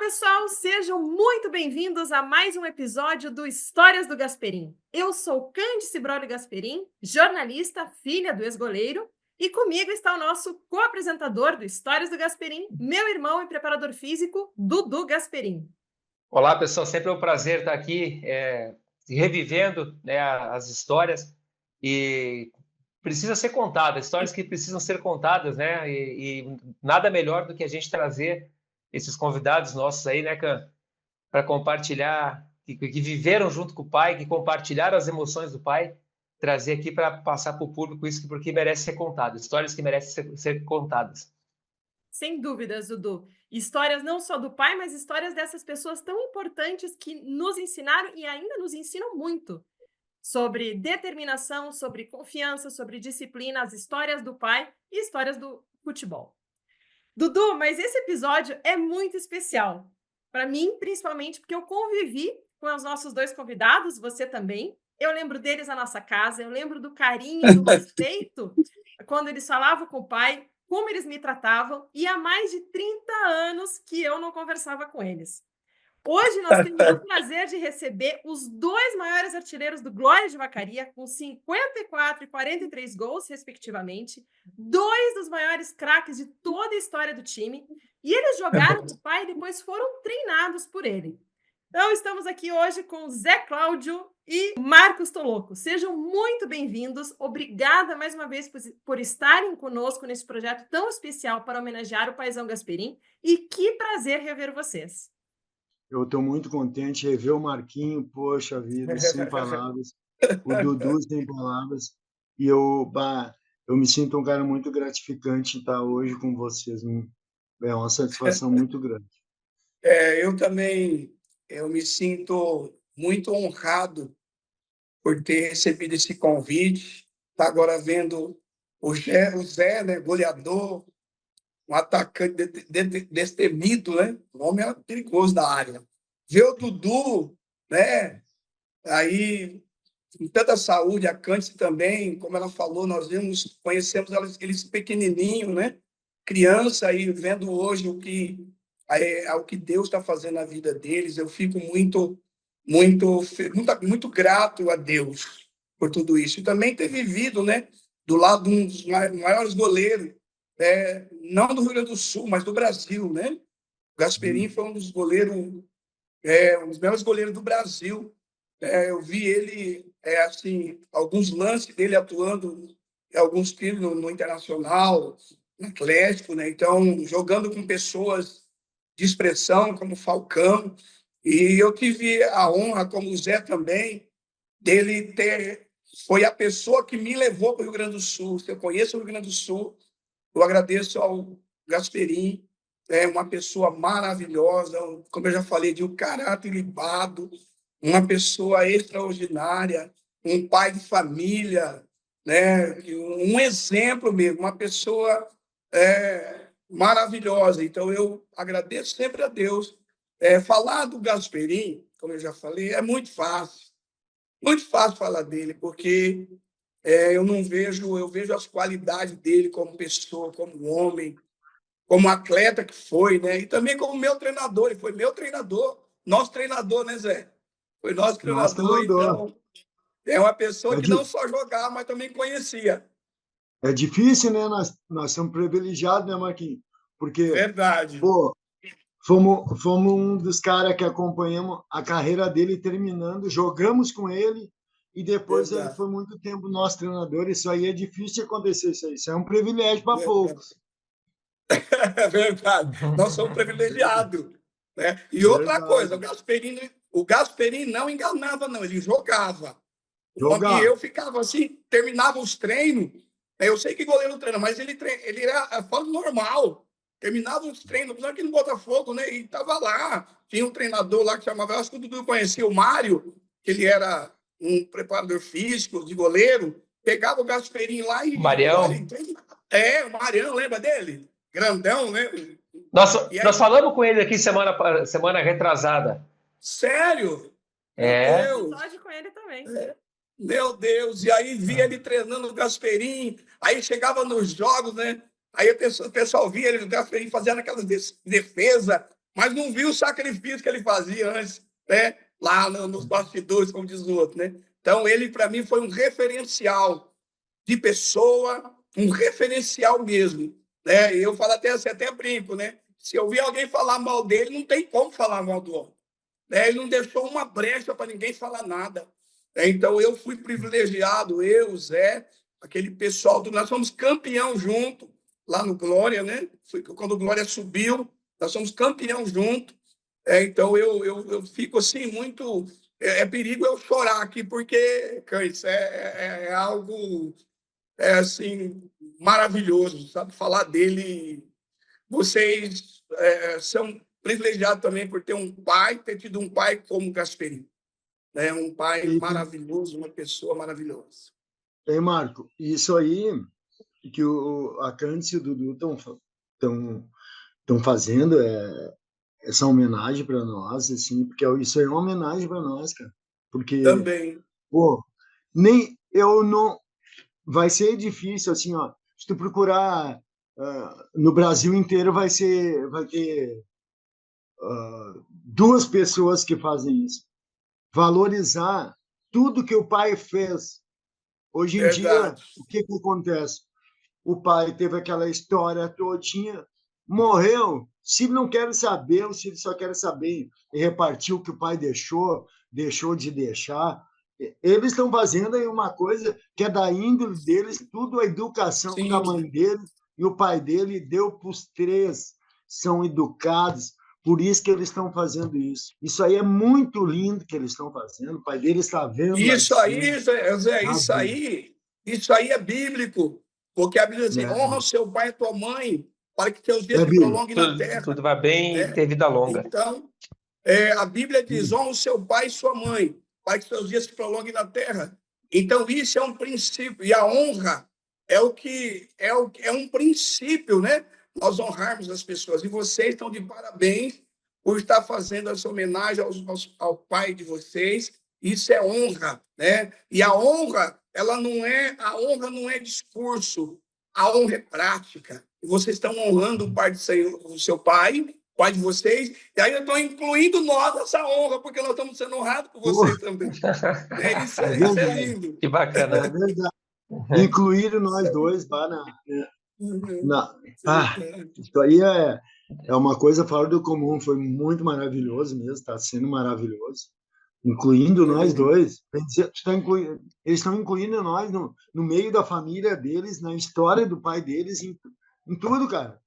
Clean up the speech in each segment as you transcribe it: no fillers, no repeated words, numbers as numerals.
pessoal, sejam muito bem-vindos a mais um episódio do Histórias do Gasperim. Eu sou Cândice Brolio Gasperim, jornalista, filha do ex-goleiro, e comigo está o nosso co-apresentador do Histórias do Gasperim, meu irmão e preparador físico, Dudu Gasperim. Olá, pessoal, sempre é um prazer estar aqui revivendo, né, as histórias e precisa ser contada, histórias que precisam ser contadas, né? E nada melhor do que a gente trazer esses convidados nossos aí, né, para compartilhar, que viveram junto com o pai, que compartilharam as emoções do pai, trazer aqui para passar para o público isso porque merece ser contado, histórias que merecem ser contadas. Sem dúvidas, Dudu. Histórias não só do pai, mas histórias dessas pessoas tão importantes que nos ensinaram e ainda nos ensinam muito sobre determinação, sobre confiança, sobre disciplina, as histórias do pai e histórias do futebol. Dudu, mas esse episódio é muito especial. Para mim, principalmente, porque eu convivi com os nossos dois convidados, você também. Eu lembro deles na nossa casa, eu lembro do carinho, do respeito, quando eles falavam com o pai, como eles me tratavam, e há mais de 30 anos que eu não conversava com eles. Hoje nós temos o prazer de receber os dois maiores artilheiros do Glória de Vacaria, com 54 e 43 gols, respectivamente, dois dos maiores craques de toda a história do time, e eles jogaram com o pai e depois foram treinados por ele. Então, estamos aqui hoje com Zé Cláudio e Marcos Toloco. Sejam muito bem-vindos. Obrigada mais uma vez por estarem conosco nesse projeto tão especial para homenagear o paizão Gasperim, e que prazer rever vocês. Eu estou muito contente de rever o Marquinho, poxa vida, sem palavras, o Dudu sem palavras, e eu me sinto um cara muito gratificante estar hoje com vocês, é uma satisfação muito grande. Eu também, eu me sinto muito honrado por ter recebido esse convite, estar agora vendo o Zé, né, goleador, um atacante destemido, né? O homem é perigoso na área. Ver o Dudu, né? Aí, com tanta saúde, a Cândice também, como ela falou, conhecemos eles pequenininho, né? Criança, aí vendo hoje o que Deus está fazendo na vida deles, eu fico muito grato a Deus por tudo isso. E também ter vivido, né? Do lado de um dos maiores goleiros, não do Rio Grande do Sul, mas do Brasil, né? O Gasperim foi um dos goleiros, um dos melhores goleiros do Brasil. Eu vi ele, assim, alguns lances dele atuando em alguns times no Internacional, no Atlético, né? Então, jogando com pessoas de expressão, como Falcão. E eu tive a honra, como o Zé também, dele foi a pessoa que me levou para o Rio Grande do Sul. Se eu conheço o Rio Grande do Sul, eu agradeço ao Gasperim, uma pessoa maravilhosa, como eu já falei, de um caráter ilibado, uma pessoa extraordinária, um pai de família, né? Um exemplo mesmo, uma pessoa maravilhosa. Então, eu agradeço sempre a Deus. Falar do Gasperim, como eu já falei, é muito fácil falar dele, porque eu vejo as qualidades dele como pessoa, como homem, como atleta que foi, né? E também como meu treinador, ele foi meu treinador, nosso treinador, né, Zé? Foi nosso treinador, então é uma pessoa que não só jogava, mas também conhecia. É difícil, né? Nós somos privilegiados, né, Marquinhos? Porque, verdade. Fomos um dos caras que acompanhamos a carreira dele terminando, jogamos com ele, e depois ele foi muito tempo nosso treinador. Isso aí é difícil de acontecer, isso é um privilégio para poucos. É verdade, nós somos privilegiados, né? E outra coisa, o Gasperim não enganava, não, ele jogava. E eu ficava assim, terminava os treinos, eu sei que goleiro treina, mas ele era fora do normal. Terminava os treinos, aqui no Botafogo, né? E estava lá. Tinha um treinador lá que chamava, eu acho que o Dudu conhecia, o Mário, que ele era um preparador físico de goleiro. Pegava o Gasperim lá e... Marião. O Marião, lembra dele? Grandão, né? Nós falamos com ele aqui semana retrasada. Sério? Meu Deus. Com ele também. Meu Deus. E aí via ele treinando o Gasperim, aí chegava nos jogos, né? Aí o pessoal via ele, o Gasperim fazendo aquelas defesa, mas não viu o sacrifício que ele fazia antes, né? Lá nos bastidores, como diz o outro, né? Então, ele, para mim, foi um referencial de pessoa, um referencial mesmo, né? E eu falo até assim, até brinco, né? Se eu ouvir alguém falar mal dele, não tem como falar mal do homem, né? Ele não deixou uma brecha para ninguém falar nada. Então, eu fui privilegiado, eu, o Zé, aquele pessoal, nós fomos campeão junto, lá no Glória, né? Quando o Glória subiu, nós somos campeão junto. Então, eu fico assim, muito. É perigo eu chorar aqui, porque, Cães, é algo assim, maravilhoso, sabe? Falar dele. Vocês são privilegiados também por ter tido um pai como Gasperini, né? Um pai E, maravilhoso, uma pessoa maravilhosa. Marco, isso aí que a Cândice e o Dudu estão fazendo essa homenagem para nós, assim, porque isso é uma homenagem para nós, cara. Porque, Também. pô, nem eu não. Vai ser difícil, assim, ó. Se tu procurar no Brasil inteiro, vai ter duas pessoas que fazem isso. Valorizar tudo que o pai fez. Hoje em dia, Verdade. o que acontece? O pai teve aquela história todinha, morreu. Se não quer saber, ou se ele só quer saber e repartir o que o pai deixou de deixar, eles estão fazendo aí uma coisa que é da índole deles, tudo a educação que a Sim. mãe dele e o pai dele deu para os três, são educados, por isso que eles estão fazendo isso. Isso aí é muito lindo que eles estão fazendo, o pai dele está vendo lá de Isso aí, cima. Zé, Tá vendo, isso aí é bíblico, porque a Bíblia diz assim, né? honra o seu pai e tua mãe, para que teus dias É se Bíblia. prolonguem na Tudo terra, vai bem e né? ter vida longa. Então, a Bíblia diz, honra o seu pai e sua mãe, para que seus dias se prolonguem na terra. Então, isso é um princípio, e a honra é um princípio, né? Nós honrarmos as pessoas, e vocês estão de parabéns por estar fazendo essa homenagem ao pai de vocês. Isso é honra, né? E a honra não é discurso, a honra é prática. Vocês estão honrando o seu pai de vocês, e aí eu estou incluindo nós nessa honra, porque nós estamos sendo honrados por vocês também. Isso É é verdade, lindo. Que é bacana. verdade. Incluíram nós dois lá na. Isso aí é uma coisa fora do comum, foi muito maravilhoso mesmo, está sendo maravilhoso. Incluindo nós dois. Eles estão incluindo nós no meio da família deles, na história do pai deles, em tudo, cara.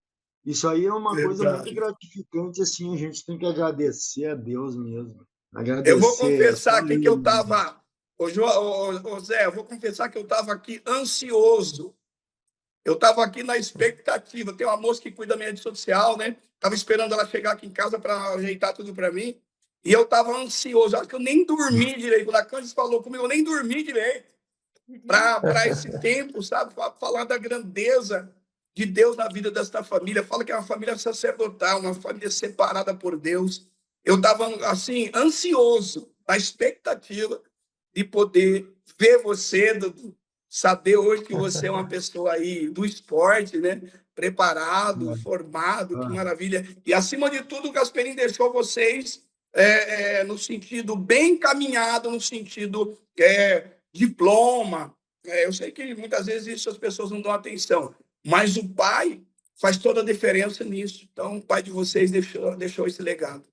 Isso aí é uma coisa muito gratificante, assim, a gente tem que agradecer a Deus mesmo. Eu vou Agradecer, é só confessar aqui que eu ele. estava. Zé, eu vou confessar que eu estava aqui ansioso. Eu estava aqui na expectativa. Tem uma moça que cuida da minha rede social, né? Estava esperando ela chegar aqui em casa para ajeitar tudo para mim. E eu estava ansioso. Acho que eu nem dormi direito. Quando a Candice falou comigo, eu nem dormi direito para esse tempo, sabe? Falar da grandeza de Deus na vida desta família. Fala que é uma família sacerdotal, uma família separada por Deus. Eu estava, assim, ansioso, na expectativa de poder ver você, saber hoje que você é uma pessoa aí do esporte, né? Preparado, formado, que maravilha. E, acima de tudo, o Gasperini deixou vocês no sentido bem encaminhado, no sentido diploma. Eu sei que muitas vezes isso as pessoas não dão atenção, mas o pai faz toda a diferença nisso. Então, o pai de vocês deixou esse legado.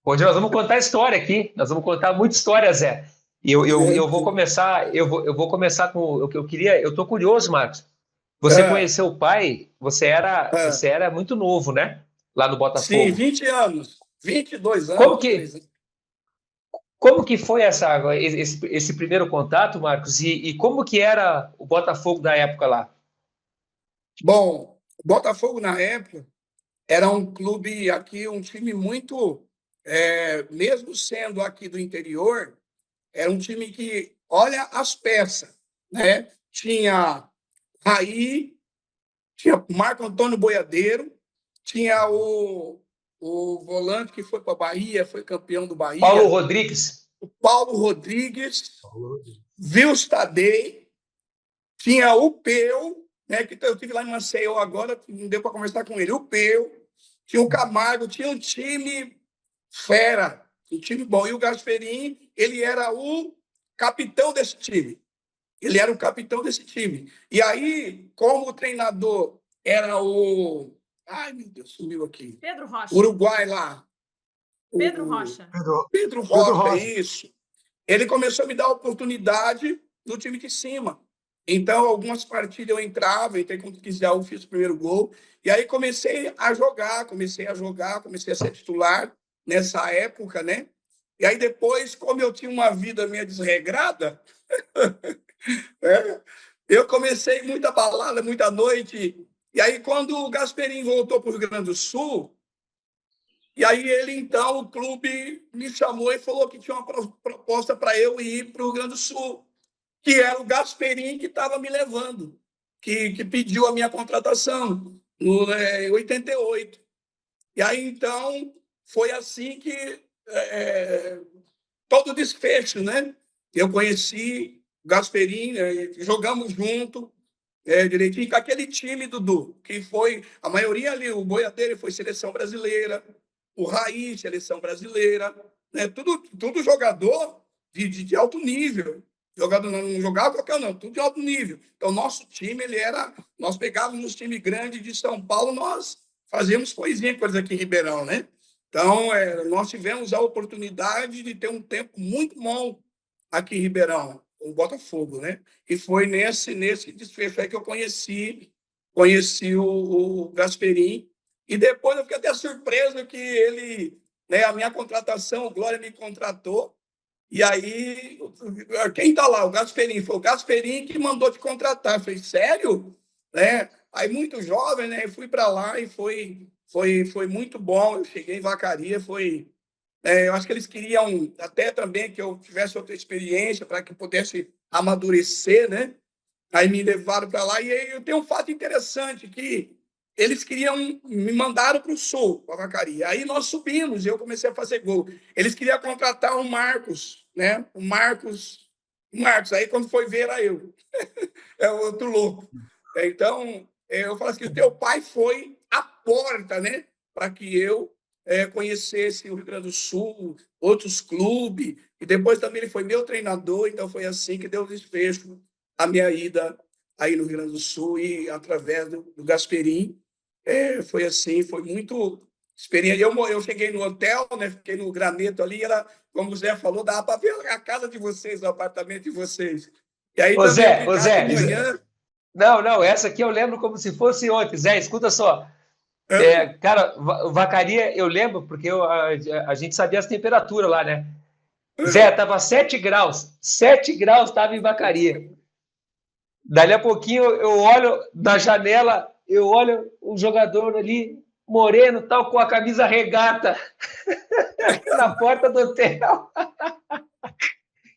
Hoje nós vamos contar história aqui, nós vamos contar muita história, Zé. E eu vou começar, eu vou começar com o que eu queria. Eu estou curioso, Marcos. Você conheceu o pai? Você era muito novo, né? Lá no Botafogo. Sim, 20 anos, 22 anos. Como que foi esse primeiro contato, Marcos? E como que era o Botafogo da época lá? Bom, o Botafogo na época era um clube aqui, um time muito, mesmo sendo aqui do interior, era um time que, olha as peças, né? Tinha Raí, tinha Marco Antônio Boiadeiro, tinha o volante que foi para a Bahia, foi campeão do Bahia. Paulo Rodrigues. O Paulo Rodrigues, Vils Tadei, tinha o Peu, né, que eu estive lá em Maceió agora, não deu para conversar com ele, o Peu, tinha o Camargo, tinha um time fera, um time bom. E o Gasperini, ele era o capitão desse time. Ele era o capitão desse time. E aí, como o treinador era o... Ai, meu Deus, sumiu aqui. Pedro Rocha. Uruguai lá. Pedro Rocha. Pedro Rocha, isso. Ele começou a me dar a oportunidade no time de cima. Então, algumas partidas eu entrava, entrei contra o Kizil, fiz o primeiro gol. E aí comecei a jogar, comecei a ser titular nessa época, né? E aí depois, como eu tinha uma vida meio desregrada, eu comecei muita balada, muita noite. E aí, quando o Gasperini voltou para o Rio Grande do Sul, e aí ele, então, o clube me chamou e falou que tinha uma proposta para eu ir para o Rio Grande do Sul, que era o Gasperini que estava me levando, que pediu a minha contratação em 88. E aí, então, foi assim que todo o desfecho, né? Eu conheci o Gasperini, jogamos junto, direitinho, com aquele time, Dudu, que foi, a maioria ali, o boiadeiro foi seleção brasileira, o Raí, seleção brasileira, né? Tudo jogador de alto nível. Jogador não jogava qualquer não, tudo de alto nível. Então, nosso time, nós pegávamos os times grandes de São Paulo, nós fazíamos coisinha com eles aqui em Ribeirão, né? Então, nós tivemos a oportunidade de ter um tempo muito bom aqui em Ribeirão, o Botafogo, né? E foi nesse desfecho aí que eu conheci o Gasperini. E depois eu fiquei até surpreso que ele, né, a minha contratação, o Glória me contratou. E aí, quem está lá? O Gasperini. Foi o Gasperini que mandou te contratar. Eu falei, sério? Né? Aí, muito jovem, né? Eu fui para lá e foi muito bom. Eu cheguei em Vacaria, eu acho que eles queriam até também que eu tivesse outra experiência para que eu pudesse amadurecer, né? Aí me levaram para lá. E aí eu tenho um fato interessante que eles me mandaram para o Sul, para Vacaria. Aí nós subimos e eu comecei a fazer gol. Eles queriam contratar o Marcos, né? O Marcos. Aí quando foi ver, era eu. É o outro louco. Então, eu falo assim, o teu pai foi a porta, né? Para que eu conhecesse o Rio Grande do Sul, outros clubes. E depois também ele foi meu treinador. Então, foi assim que deu o desfecho a minha ida aí no Rio Grande do Sul e através do Gasperini. Foi assim, foi muito experiente. Eu cheguei no hotel, né? Fiquei no Graneto ali, como o Zé falou, dava para ver a casa de vocês, o apartamento de vocês. E aí Ô, também Zé, de manhã. Não, essa aqui eu lembro como se fosse ontem. Zé, escuta só. Cara, Vacaria, eu lembro, porque a gente sabia as temperaturas lá, né? Zé, tava 7 graus. 7 graus estava em Vacaria. Dali a pouquinho eu olho da janela, eu olho um jogador ali, moreno, tal, com a camisa regata na porta do hotel.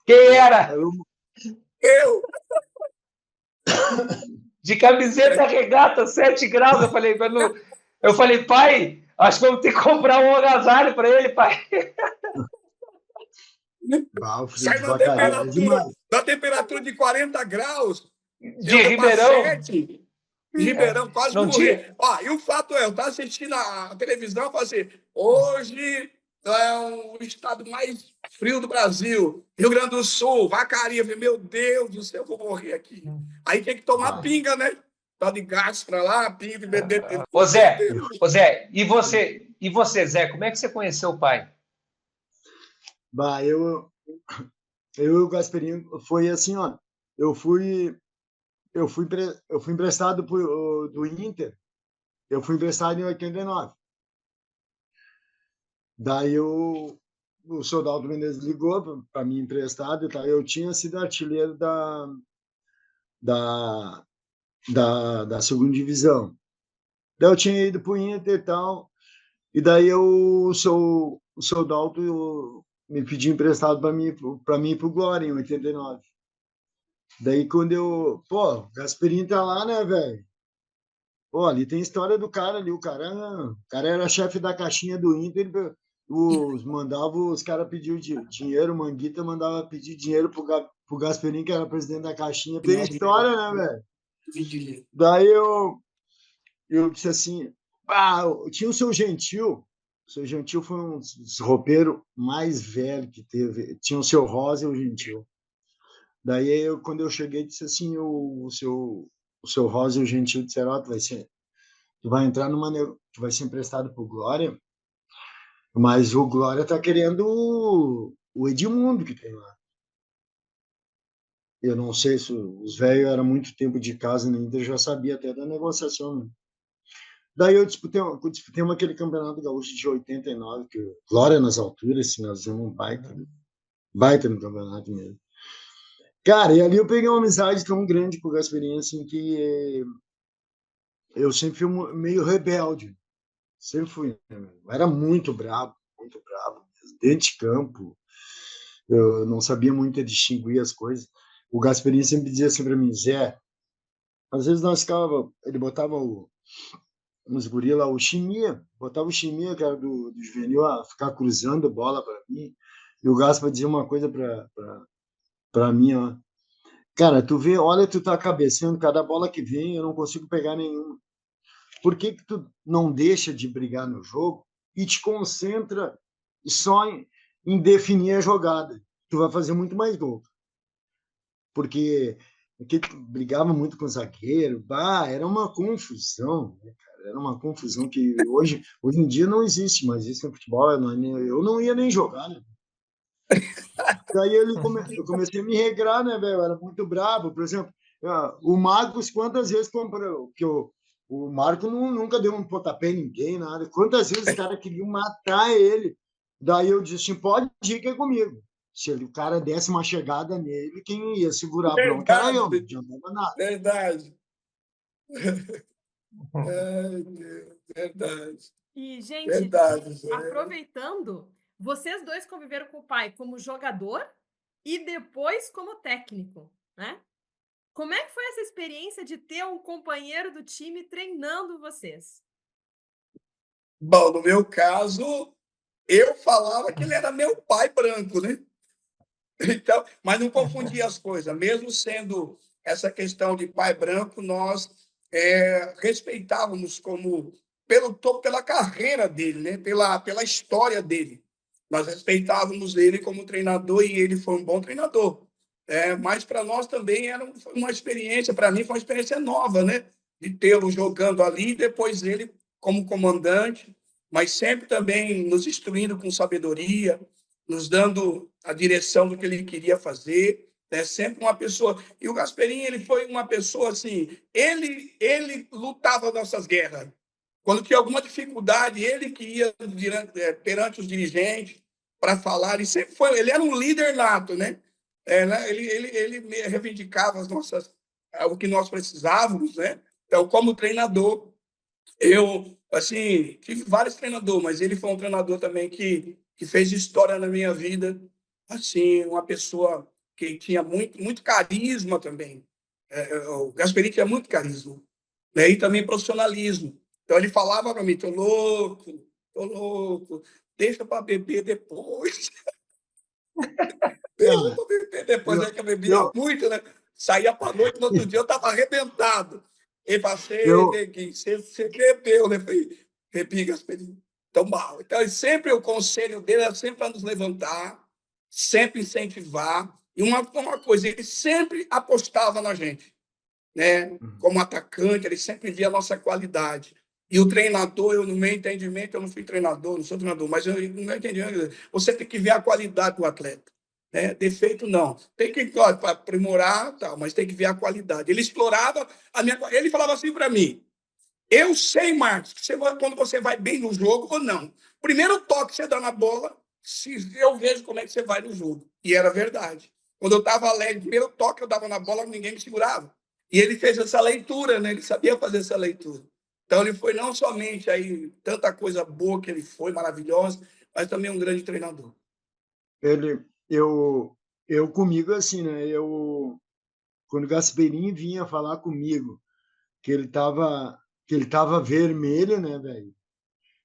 Quem era? Eu! De camiseta regata, 7 graus. Eu falei, pai, acho que vamos ter que comprar um agasalho para ele, pai. Sai na temperatura de 40 graus. De Ribeirão. Ribeirão, quase morri. E o fato eu estava assistindo a televisão e falei assim, hoje é o estado mais frio do Brasil, Rio Grande do Sul, Vacaria. Meu Deus do céu, eu vou morrer aqui. Aí tem que tomar pinga, né? Tá de gás para lá, pinga de beber. Ô Zé, e você, Zé, como é que você conheceu o pai? Eu e o Gasperini foi assim, ó. Eu fui emprestado do Inter. Eu fui emprestado em 89. Daí o seu Dalton Menezes ligou para mim emprestado e tal. Eu tinha sido artilheiro da segunda divisão. Daí eu tinha ido para o Inter e tal. E daí o seu Dalton me pediu emprestado para mim e para o Glória em 89. Daí quando o Gasperini tá lá, né, velho? Ali tem história do cara ali. O cara era chefe da caixinha do Inter. Mandava os caras pedir dinheiro. O Manguita mandava pedir dinheiro pro Gasperini, que era presidente da caixinha. Tem história, né, velho? Daí eu disse assim, Tinha o Seu Gentil. O Seu Gentil foi um dos roupeiros mais velho que teve. Tinha o Seu Rosa e o Gentil. Daí, quando eu cheguei, disse assim, o seu Rosa e o Gentil disseram, ó, tu vai entrar tu vai ser emprestado pro Glória, mas o Glória tá querendo o Edmundo que tem lá. Eu não sei se os velhos eram muito tempo de casa na Inter, já sabia até da negociação, né? Daí eu disputei aquele campeonato gaúcho de 89, que Glória nas alturas, assim, nós fizemos um baita no campeonato mesmo. Cara, e ali eu peguei uma amizade tão grande com o Gasperini, assim, que eu sempre fui meio rebelde. Sempre fui. Eu era muito bravo, dentro de campo. Eu não sabia muito distinguir as coisas. O Gasperini sempre dizia assim para mim, Zé, às vezes nós ficava, ele botava uns guri lá, botava o Chimia, que era do juvenil, a ficar cruzando bola para mim. E o Gaspa dizia uma coisa para mim, ó. Cara, tu vê, olha, tu tá cabeceando, cada bola que vem, eu não consigo pegar nenhuma. Por que tu não deixa de brigar no jogo e te concentra só em definir a jogada? Tu vai fazer muito mais gol. Porque tu brigava muito com o zagueiro, era uma confusão, né, cara? Era uma confusão que hoje em dia não existe mais isso no futebol. Eu não ia nem jogar, né? Daí eu comecei a me regrar, né, velho? Eu era muito bravo. Por exemplo, o Marcos, quantas vezes comprou? Que o Marco nunca deu um pontapé em ninguém, nada. Quantas vezes os caras queriam matar ele? Daí eu disse assim, pode ir que é comigo. Se o cara desse uma chegada nele, quem ia segurar a bronca era eu, não adiantava nada. Verdade. Ai, Deus, verdade. E, gente, Verdade, aproveitando, vocês dois conviveram com o pai como jogador e depois como técnico, né? Como é que foi essa experiência de ter um companheiro do time treinando vocês? Bom, no meu caso, eu falava que ele era meu pai branco, né? Então, mas não confundia as coisas. Mesmo sendo essa questão de pai branco, nós respeitávamos pela carreira dele, né? Pela história dele. Nós respeitávamos ele como treinador e ele foi um bom treinador. Mas para nós também foi uma experiência, para mim foi uma experiência nova, né? De tê-lo jogando ali, depois ele como comandante, mas sempre também nos instruindo com sabedoria, nos dando a direção do que ele queria fazer. Sempre uma pessoa. E o Gasperini, ele foi uma pessoa assim, ele lutava nossas guerras. Quando tinha alguma dificuldade, ele que ia perante os dirigentes para falar. E sempre foi, ele era um líder nato, né? Ele reivindicava o que nós precisávamos, né? Então, como treinador, eu assim tive vários treinadores, mas ele foi um treinador também que fez história na minha vida. Assim, uma pessoa que tinha muito carisma também. O Gasperini tinha muito carisma, né? E também profissionalismo. Então ele falava para mim: tô louco, deixa para beber depois. Deixa para beber depois. É que eu bebia muito, né? Saía para noite, no outro dia eu estava arrebentado. Ele falou assim, Neguinho, você bebeu, né? Eu falei, bebi, Gasperini, tão mal. Então, o conselho dele era sempre para nos levantar, sempre incentivar. E uma coisa, ele sempre apostava na gente, né? Como atacante, ele sempre via a nossa qualidade. E o treinador, no meu entendimento, eu não fui treinador, não sou treinador, mas no meu entendimento, você tem que ver a qualidade do atleta. Defeito não. Tem que aprimorar, tal, mas tem que ver a qualidade. Ele explorava a minha. Ele falava assim para mim: eu sei, Marcos, quando você vai bem no jogo ou não. Primeiro toque que você dá na bola, eu vejo como é que você vai no jogo. E era verdade. Quando eu estava alegre, primeiro toque que eu dava na bola, ninguém me segurava. E ele fez essa leitura, né? Ele sabia fazer essa leitura. Então, ele foi não somente aí tanta coisa boa que ele foi, maravilhosa, mas também um grande treinador. Eu comigo assim, né? Quando o Gasperini vinha falar comigo que ele tava vermelho, né, velho?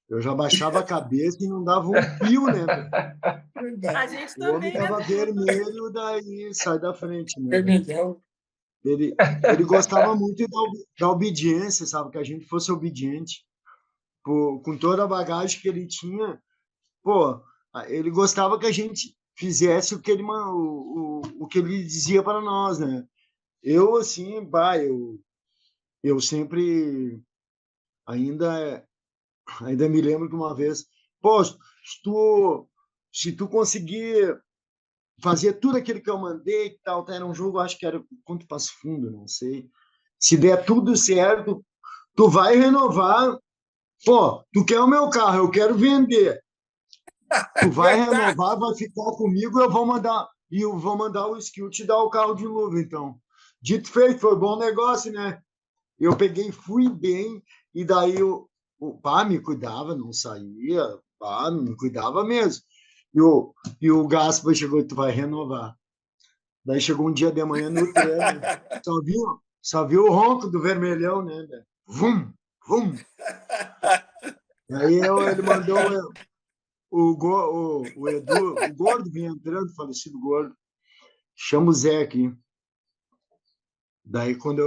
Eu já baixava a cabeça e não dava um pio, né, velho? A gente O homem também, né? tava vermelho, daí sai da frente, né? Vermelhão. Ele gostava muito da obediência, sabe? Que a gente fosse obediente. com toda a bagagem que ele tinha, pô, ele gostava que a gente fizesse o que ele dizia para nós, né? Eu, assim, eu sempre ainda, ainda me lembro que uma vez, pô, se tu conseguir fazer tudo aquilo que eu mandei, que tal, era um jogo, acho que era contra o Passo Fundo, não sei. Se der tudo certo, tu vai renovar. Pô, tu quer o meu carro, eu quero vender. Tu vai Verdade. renovar, vai ficar comigo, eu vou mandar o Skill te dar o carro de luva, então. Dito feito, foi bom negócio, né? Eu peguei, fui bem, e daí o pá me cuidava, não saía, pá, me cuidava mesmo. E o Gaspa chegou, tu vai renovar. Daí chegou um dia de manhã no treino, só viu o ronco do vermelhão, né? Vum, vum. Aí ele mandou o Edu, o Gordo vinha entrando, falecido Gordo, chama o Zé aqui. Daí quando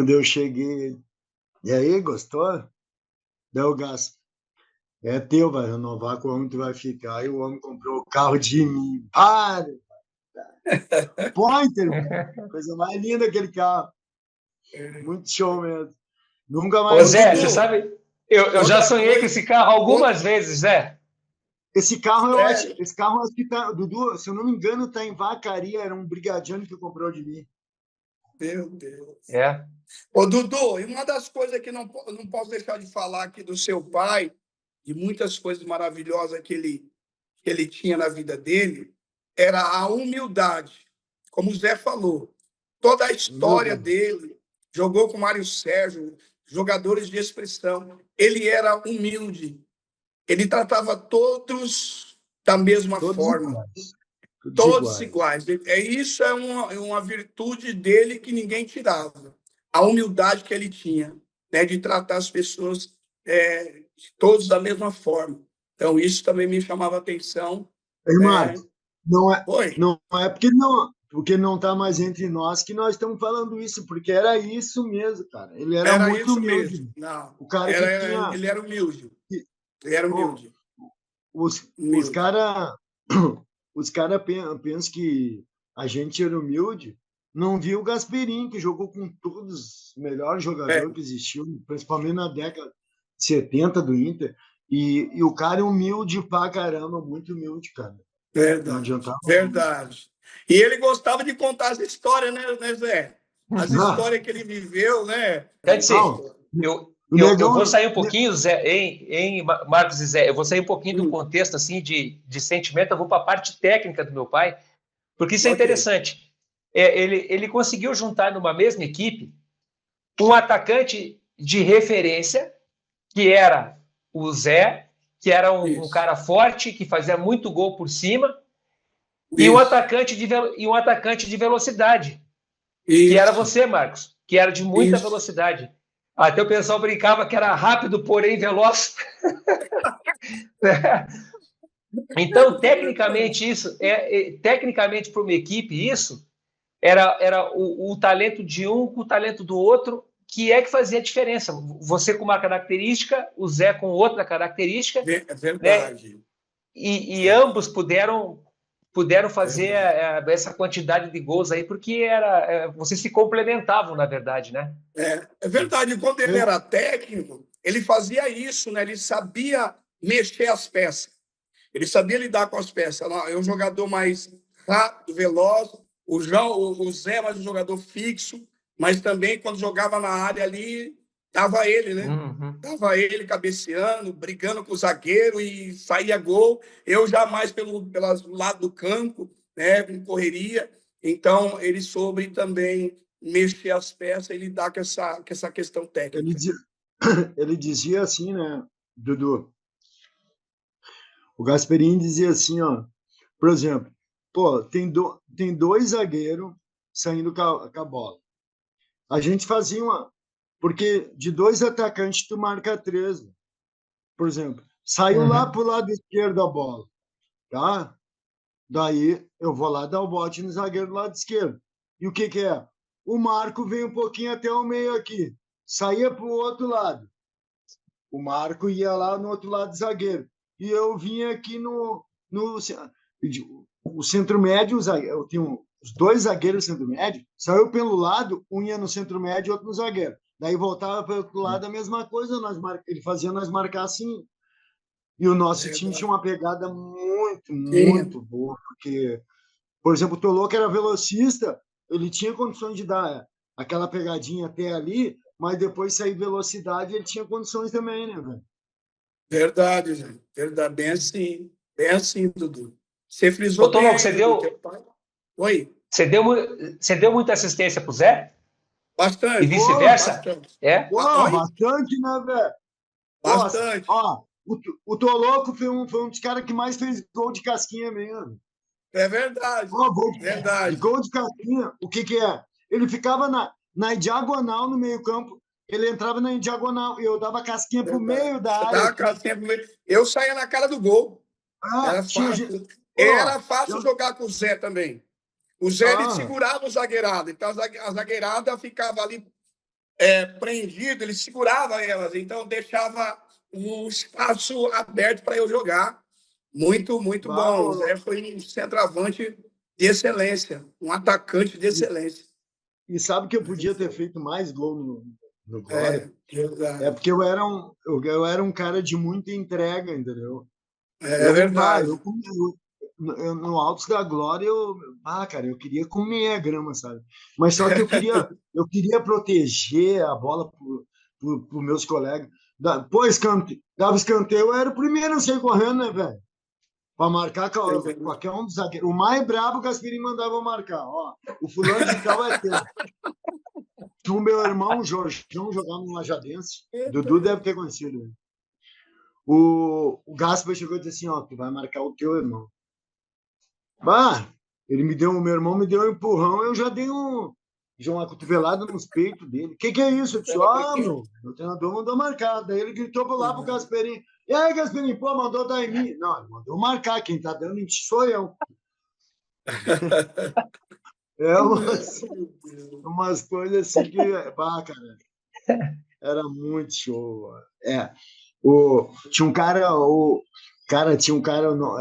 eu cheguei, e aí, gostou? Daí o Gás, é teu, vai renovar com o homem, tu vai ficar. Aí o homem comprou o carro de mim. Para! Pointer, coisa mais linda aquele carro. Muito show mesmo. Nunca Ô, mais Zé, você esqueci. sabe, eu já Outra sonhei com coisa, esse carro outra, algumas vezes, Zé. sério, Esse carro eu acho que tá, Dudu, se eu não me engano, tá em Vacaria, era um brigadiano que comprou de mim. meu Deus. É. Ô, Dudu, e uma das coisas que não posso deixar de falar aqui do seu pai, de muitas coisas maravilhosas que ele tinha na vida dele, era a humildade. Como o Zé falou, toda a história Humildade. dele, jogou com Mário Sérgio, jogadores de expressão, ele era humilde, ele tratava todos da mesma Todos forma. iguais. Todos Todos iguais. iguais. Isso é uma virtude dele que ninguém tirava. A humildade que ele tinha, né, de tratar as pessoas todos da mesma forma. Então, isso também me chamava a atenção. Ei, Né? Marcos, não é, Oi, não é porque não está mais entre nós que nós estamos falando isso, porque era isso mesmo, cara. Ele era era muito isso mesmo. humilde. Não, O cara que tinha. ele era humilde. que- Ele era Pô, humilde. os Humilde. cara, os cara pensam que a gente era humilde. Não viu o Gasperini, que jogou com todos os melhores É, jogadores que existiam, principalmente na década de 70 do Inter. E o cara é humilde pra caramba, muito humilde, cara. Não verdade. adiantava muito. Verdade. E ele gostava de contar as histórias, né, Zé? As Ah, histórias que ele viveu, né? Quer dizer, não, eu, o eu vou negão. sair um pouquinho, Zé, Marcos e Zé, eu vou sair um pouquinho do contexto assim de sentimento, eu vou para a parte técnica do meu pai, porque isso é Ok. interessante. Ele conseguiu juntar numa mesma equipe um atacante de referência, que era o Zé, que era um Isso. cara forte, que fazia muito gol por cima, Isso. e um atacante de velocidade, que era Isso. você, Marcos, que era de muita Isso. velocidade. Até o pessoal brincava que era rápido, porém veloz. Então, tecnicamente, tecnicamente para uma equipe, isso era o talento de um com o talento do outro, que é que fazia a diferença. Você com uma característica, o Zé com outra característica, É né? verdade. E ambos Verdade. puderam fazer Verdade. essa quantidade de gols aí, porque vocês se complementavam, na verdade, né? É verdade. Quando ele era técnico, ele fazia isso, né? Ele sabia mexer as peças. Ele sabia lidar com as peças. É um jogador mais rápido, veloz. O Zé é mais um jogador fixo, mas também quando jogava na área ali, dava ele, né? Uhum. Dava ele cabeceando, brigando com o zagueiro e saía gol. Eu jamais pelo lado do campo, né? Com correria. Então, ele soube também mexer as peças e lidar com essa questão Ele, técnica. di- ele dizia assim, né, Dudu? O Gasperini dizia assim, ó, por exemplo, pô, tem dois zagueiros saindo com a bola. A gente fazia uma. Porque de dois atacantes, tu marca três. Por exemplo, saiu lá Uhum. pro lado esquerdo a bola, tá? Daí eu vou lá dar o bote no zagueiro do lado esquerdo. E o que que é? O Marco vem um pouquinho até o meio aqui. Saía pro outro lado. O Marco ia lá no outro lado do zagueiro. E eu vinha aqui o centro médio, eu tinha os dois zagueiros centro médio, saiu pelo lado, um ia no centro médio e outro no zagueiro. Daí voltava pelo outro lado, a mesma coisa, ele fazia nós marcar assim. E o nosso time tinha uma pegada muito, muito boa, porque, por exemplo, o Toloco era velocista, ele tinha condições de dar aquela pegadinha até ali, mas depois sair velocidade, ele tinha condições também, né, velho? Verdade, gente. Verdade. Bem assim, Dudu. Você frisou Ô, Toloco, bem aí, Dudu, teu pai. Oi. Você deu muita assistência pro Zé? Bastante. E vice-versa? Bastante. É? Bastante, né, velho? Bastante. Ó, o Toloco foi um dos caras que mais fez gol de casquinha mesmo. É verdade. Verdade. Gol de casquinha, o que é? Ele ficava na diagonal no meio-campo, ele entrava na diagonal e eu dava casquinha pro meio da área. Dava casquinha pro meio. Eu saía na cara do gol. Era fácil. Era fácil jogar com o Zé também. O Zé ele segurava o zagueirado, então a zagueirada ficava ali prendida, ele segurava elas, então deixava um espaço aberto para eu jogar. Muito, muito bom. O Zé foi um centroavante de excelência, um atacante de excelência. E sabe que eu podia ter feito mais gol no Glória? Porque eu era um cara de muita entrega, entendeu? É verdade. No Altos da Glória, cara, eu queria comer a grama, sabe? Mas só que eu queria proteger a bola para meus colegas. Dava escanteio, eu era o primeiro a sair correndo, né, velho? Para marcar qualquer um dos zagueiros. O mais brabo, o Gasperini mandava eu marcar. Ó, o fulano de tal é teu. O meu irmão, o Jorjão, jogava no Lajadense. Dudu deve ter conhecido. O Gasper chegou e disse assim, ó, tu vai marcar o teu irmão. O meu irmão me deu um empurrão, eu já dei uma cotovelada nos peitos dele. Que é isso? Eu disse, meu treinador mandou marcar. Daí ele gritou lá pro Gasperini. E aí, Gasperini, mandou dar em mim. Não, ele mandou marcar. Quem tá dando em ti sou eu. Umas coisas assim que, cara, era muito show. Tinha um cara,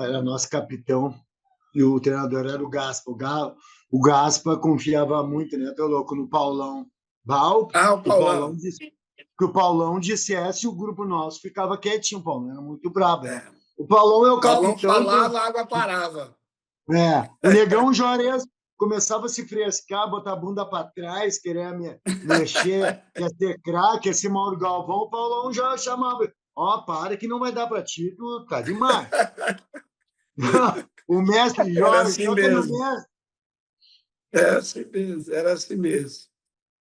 era nosso capitão, e o treinador era o Gaspa. O Gaspa confiava muito, né, teu louco, no Paulão. O Paulão. Que o Paulão dissesse, o grupo nosso ficava quietinho. O Paulão era muito brabo, né? O Paulão é o capitão. O Paulão falava, a água parava. O Negão Juarez começava a se frescar, botar a bunda para trás, querer mexer, quer ser craque, quer ser Mauro Galvão. O Paulão já chamava. Para que não vai dar para ti, tu tá demais. O mestre joga, assim mesmo. Era assim mesmo.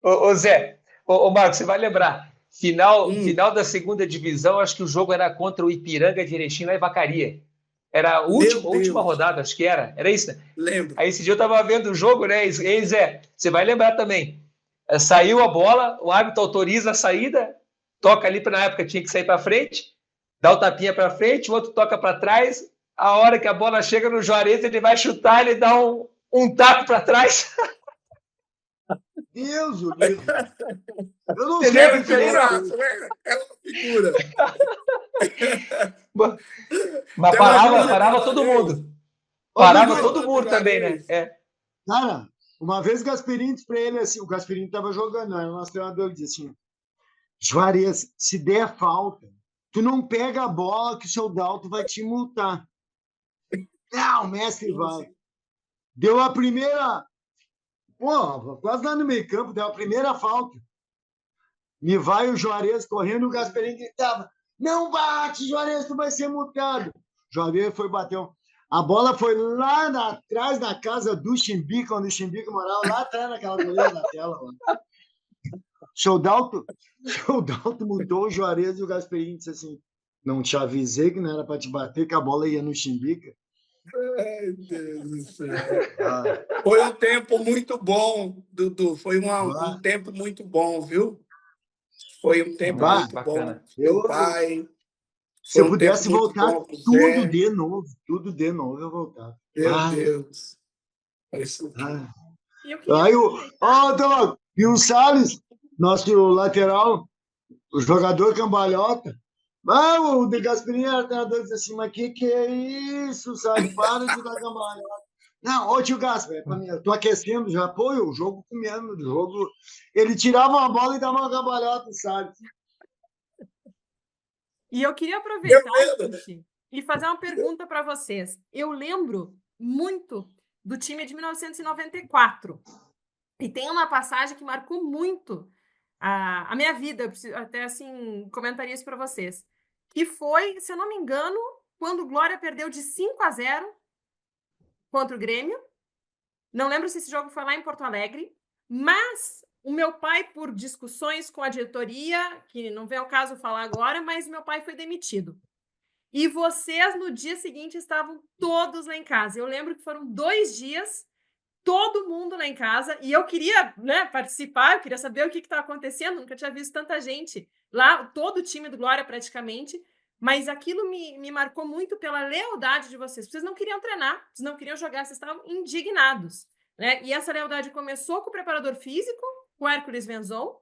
Ô Zé, ô Marcos, você vai lembrar, final da segunda divisão, acho que o jogo era contra o Ipiranga de Erechim, lá em Vacaria. Era a última rodada, acho que era isso, né? Lembro. Aí esse dia eu tava vendo o jogo, né? E aí, Zé, você vai lembrar também. Saiu a bola, o árbitro autoriza a saída, toca ali, na época tinha que sair para frente, dá o tapinha para frente, o outro toca para trás, a hora que a bola chega no Juarez, ele vai chutar, ele dá um tapa para trás. Deus, o livro. Eu não sei o que é isso. É uma figura. Mas parava todo mundo. Parava todo mundo também, né? Cara, uma vez o Gasperini disse para ele assim, o Gasperini estava jogando, o nosso treinador disse assim, Juarez, se der falta, tu não pega a bola que o seu Dalton vai te multar. Não, o mestre vai. Deu a primeira... quase lá no meio campo, deu a primeira falta. Me vai o Juarez correndo, o Gasperini gritava, não bate, Juarez, tu vai ser multado. Juarez foi bater. A bola foi lá atrás da casa do Chimbica, onde o Chimbica morava, lá atrás naquela goleira da tela. O seu Dalton multou o Juarez e o Gasperini disse assim, não te avisei que não era para te bater, que a bola ia no Chimbica. Ai, Deus do céu. Foi um tempo muito bom, Dudu. Foi um tempo muito bom, viu? Foi um tempo muito bacana. Bom. Meu pai. Se eu pudesse voltar tudo de novo, eu voltava. Meu Deus. E o Salles, nosso lateral, o jogador cambalhota, Ah, o De Gasperini era treinador, disse assim, mas que é isso, sabe? Para de dar cambalhota. Não, ô tio Gasper, eu tô aquecendo já, pô, o jogo comendo, o jogo. Ele tirava uma bola e dava uma cambalhota, sabe? E eu queria Eu aproveitar, lembro. gente, e fazer uma pergunta para vocês. Eu lembro muito do time de 1994. E tem uma passagem que marcou muito a minha vida. Eu preciso, até assim, comentaria isso para vocês. Que foi, se eu não me engano, quando o Glória perdeu de 5-0 contra o Grêmio. Não lembro se esse jogo foi lá em Porto Alegre, mas o meu pai, por discussões com a diretoria, que não vem ao caso falar agora, mas meu pai foi demitido. E vocês, no dia seguinte, estavam todos lá em casa. Eu lembro que foram 2 dias, todo mundo lá em casa, e eu queria, né, participar, eu queria saber o que estava acontecendo, nunca tinha visto tanta gente lá, todo o time do Glória praticamente, mas aquilo me marcou muito pela lealdade de vocês. Vocês não queriam treinar, vocês não queriam jogar, vocês estavam indignados, né? E essa lealdade começou com o preparador físico, o Hércules Venzon,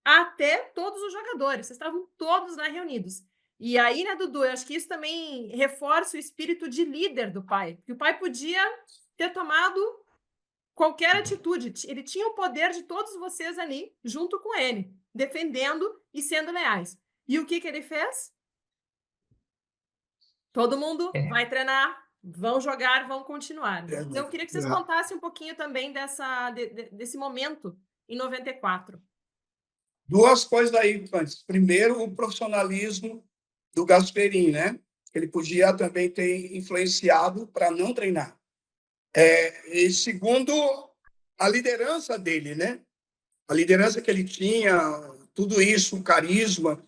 até todos os jogadores. Vocês estavam todos lá reunidos. E aí, né, Dudu, eu acho que isso também reforça o espírito de líder do pai. Que o pai podia ter tomado qualquer atitude. Ele tinha o poder de todos vocês ali, junto com ele, defendendo e sendo leais. E o que ele fez? Todo mundo vai treinar, vão jogar, vão continuar. Então, eu queria que vocês contassem um pouquinho também desse momento em 94. Duas coisas aí, antes. Primeiro, o profissionalismo do Gasperini, né? Ele podia também ter influenciado para não treinar. E segundo, a liderança dele, né? A liderança que ele tinha, tudo isso, o carisma,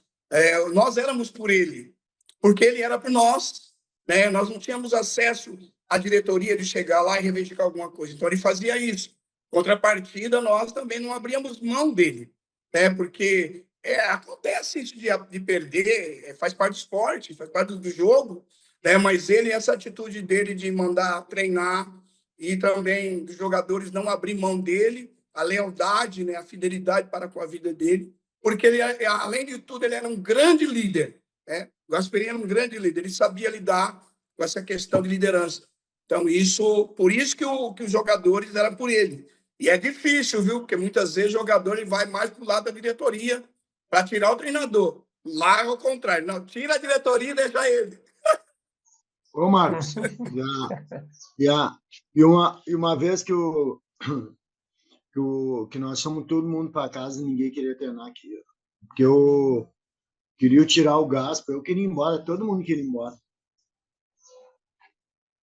nós éramos por ele, porque ele era por nós, né? Nós não tínhamos acesso à diretoria de chegar lá e reivindicar alguma coisa. Então, ele fazia isso. Contrapartida, nós também não abríamos mão dele, né? Porque acontece isso de perder, faz parte do esporte, faz parte do jogo, né? Mas ele, essa atitude dele de mandar treinar e também dos jogadores não abrir mão dele, a lealdade, né, a fidelidade para com a vida dele, porque ele, além de tudo, ele era um grande líder, né? O Gasperini era um grande líder, ele sabia lidar com essa questão de liderança. Então, por isso que os jogadores eram por ele. E é difícil, viu? Porque muitas vezes o jogador ele vai mais para o lado da diretoria para tirar o treinador. Lá, ao contrário. Não, tira a diretoria e deixa ele. Ô, Marcos, e uma vez que nós fomos todo mundo para casa e ninguém queria treinar aqui. Porque eu queria tirar o Gaspa, eu queria ir embora, todo mundo queria ir embora.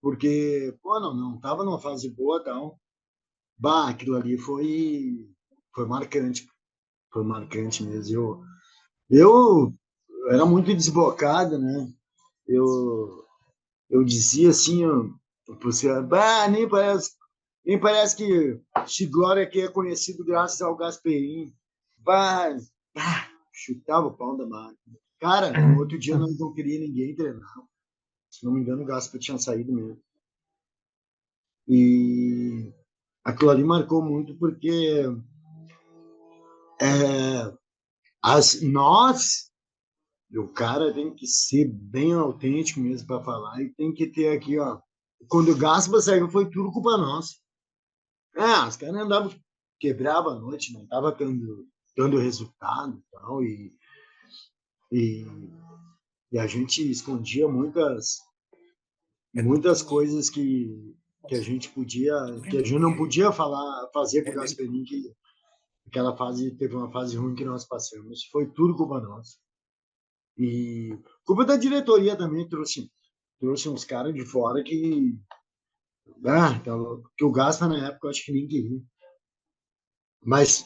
Porque, pô, não tava numa fase boa, tal. Bah, aquilo ali foi marcante. Foi marcante mesmo. Eu era muito desbocado, né? Eu dizia assim, você, bah, nem parece que Glória aqui é conhecido graças ao Gasperini. Bah, chutava o pau da máquina. Cara, no outro dia nós não queria ninguém treinar. Se não me engano, o Gasper tinha saído mesmo. E aquilo ali marcou muito porque nós, o cara tem que ser bem autêntico mesmo para falar e tem que ter aqui, ó. Quando o Gasper saiu, foi tudo culpa nossa. Os caras andavam, quebrava a noite, não tava dando resultado e tal, e a gente escondia muitas coisas que a gente não podia fazer com o Gasperini, que aquela fase teve uma fase ruim que nós passamos. Foi tudo culpa nossa. E culpa da diretoria também, trouxe uns caras de fora que o Gaspa na época eu acho que nem queria. Mas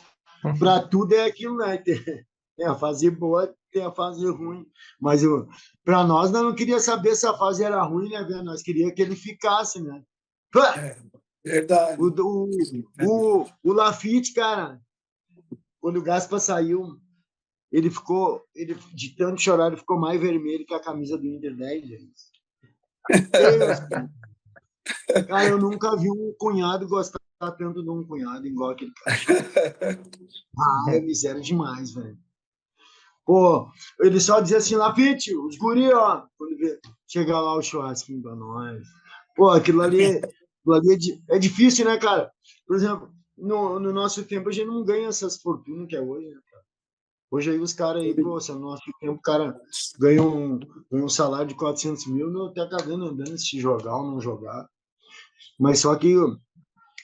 para tudo é aquilo, né? Tem a fase boa, tem a fase ruim. Mas para nós não queria saber se a fase era ruim, né, velho? Nós queríamos que ele ficasse, né? Verdade. O Lafitte, cara, quando o Gaspa saiu, ele de tanto chorar, ele ficou mais vermelho que a camisa do Inter 10 vezes. Cara, eu nunca vi um cunhado gostar tanto de um cunhado igual aquele cara. É miséria demais, velho. Pô, ele só dizia assim, Lafite, os guri, ó, quando chegar lá o churrasquinho pra nós. Pô, aquilo ali é difícil, né, cara? Por exemplo, no nosso tempo a gente não ganha essas fortunas que é hoje, né? Hoje aí os caras aí, pô, se no nosso tempo o cara ganha um salário de 400 mil, não tá cagando andando se jogar ou não jogar. Mas só que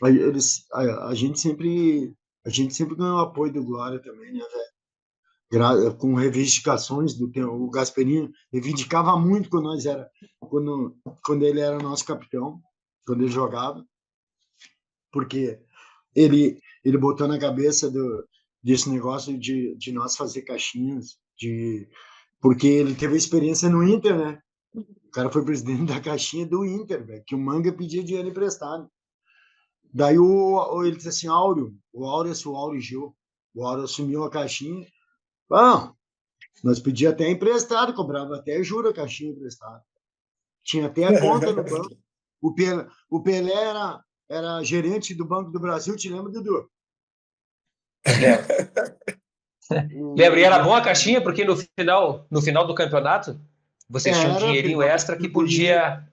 a a gente sempre ganhou o apoio do Glória também, né, com reivindicações do tempo. O Gasperini reivindicava muito quando quando ele era nosso capitão, quando ele jogava, porque ele botou na cabeça desse negócio de nós fazer caixinhas, porque ele teve experiência no Inter, né? O cara foi presidente da caixinha do Inter, velho, que o Manga pedia dinheiro emprestado. Daí ele disse assim, o Áureo Gil, o Áureo assumiu a caixinha. Bom, nós pedíamos até emprestado, cobrava até juros a caixinha emprestada. Tinha até a conta no banco. O Pelé era gerente do Banco do Brasil, te lembra, Dudu? Lembra, e era bom a caixinha, porque no final do campeonato, vocês tinham um dinheirinho extra que podia...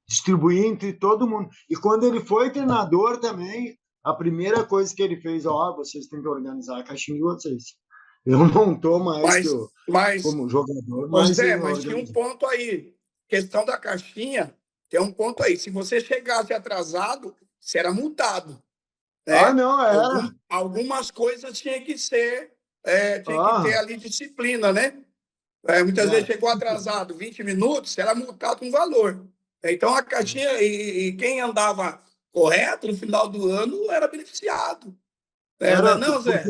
distribuir entre todo mundo. E quando ele foi treinador também, a primeira coisa que ele fez, vocês têm que organizar a caixinha de vocês. Eu não estou mais como jogador, mas tinha um ponto aí. Questão da caixinha, tem um ponto aí. Se você chegasse atrasado, você era multado. Né? Não, era. Algumas coisas tinha que ser, tinha que ter ali disciplina, né? Muitas vezes chegou atrasado 20 minutos, era multado com valor. Então, a caixinha, e quem andava correto no final do ano era beneficiado. Não, Zé?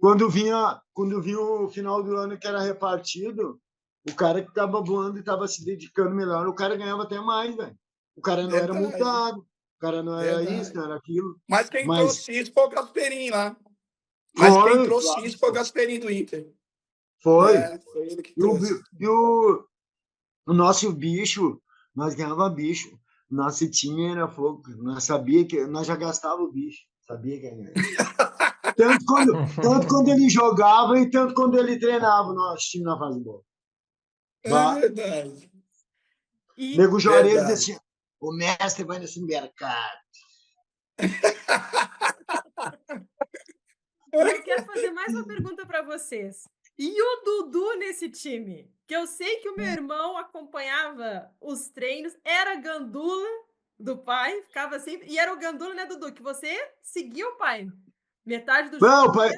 Quando vinha o final do ano que era repartido, o cara que estava voando e estava se dedicando melhor, o cara ganhava até mais, velho. O cara não era multado, o cara não era isso, não era aquilo. Mas quem trouxe isso foi o Gasperini lá. Quem trouxe isso foi o Gasperini do Inter. Foi. Foi ele que trouxe. E o nosso bicho, nós ganhava bicho. Nosso time era fogo. Nós sabia que nós já gastava o bicho. Sabia que era. Tanto quando ele jogava e tanto quando ele treinava o nosso time na fase boa. É verdade. Nego Juarez disse assim, o mestre vai nesse mercado. Eu quero fazer mais uma pergunta para vocês. E o Dudu nesse time? Que eu sei que o meu irmão acompanhava os treinos, era gandula do pai, ficava sempre... E era o gandula, né, Dudu? Que você seguia o pai. Metade do jogo pai...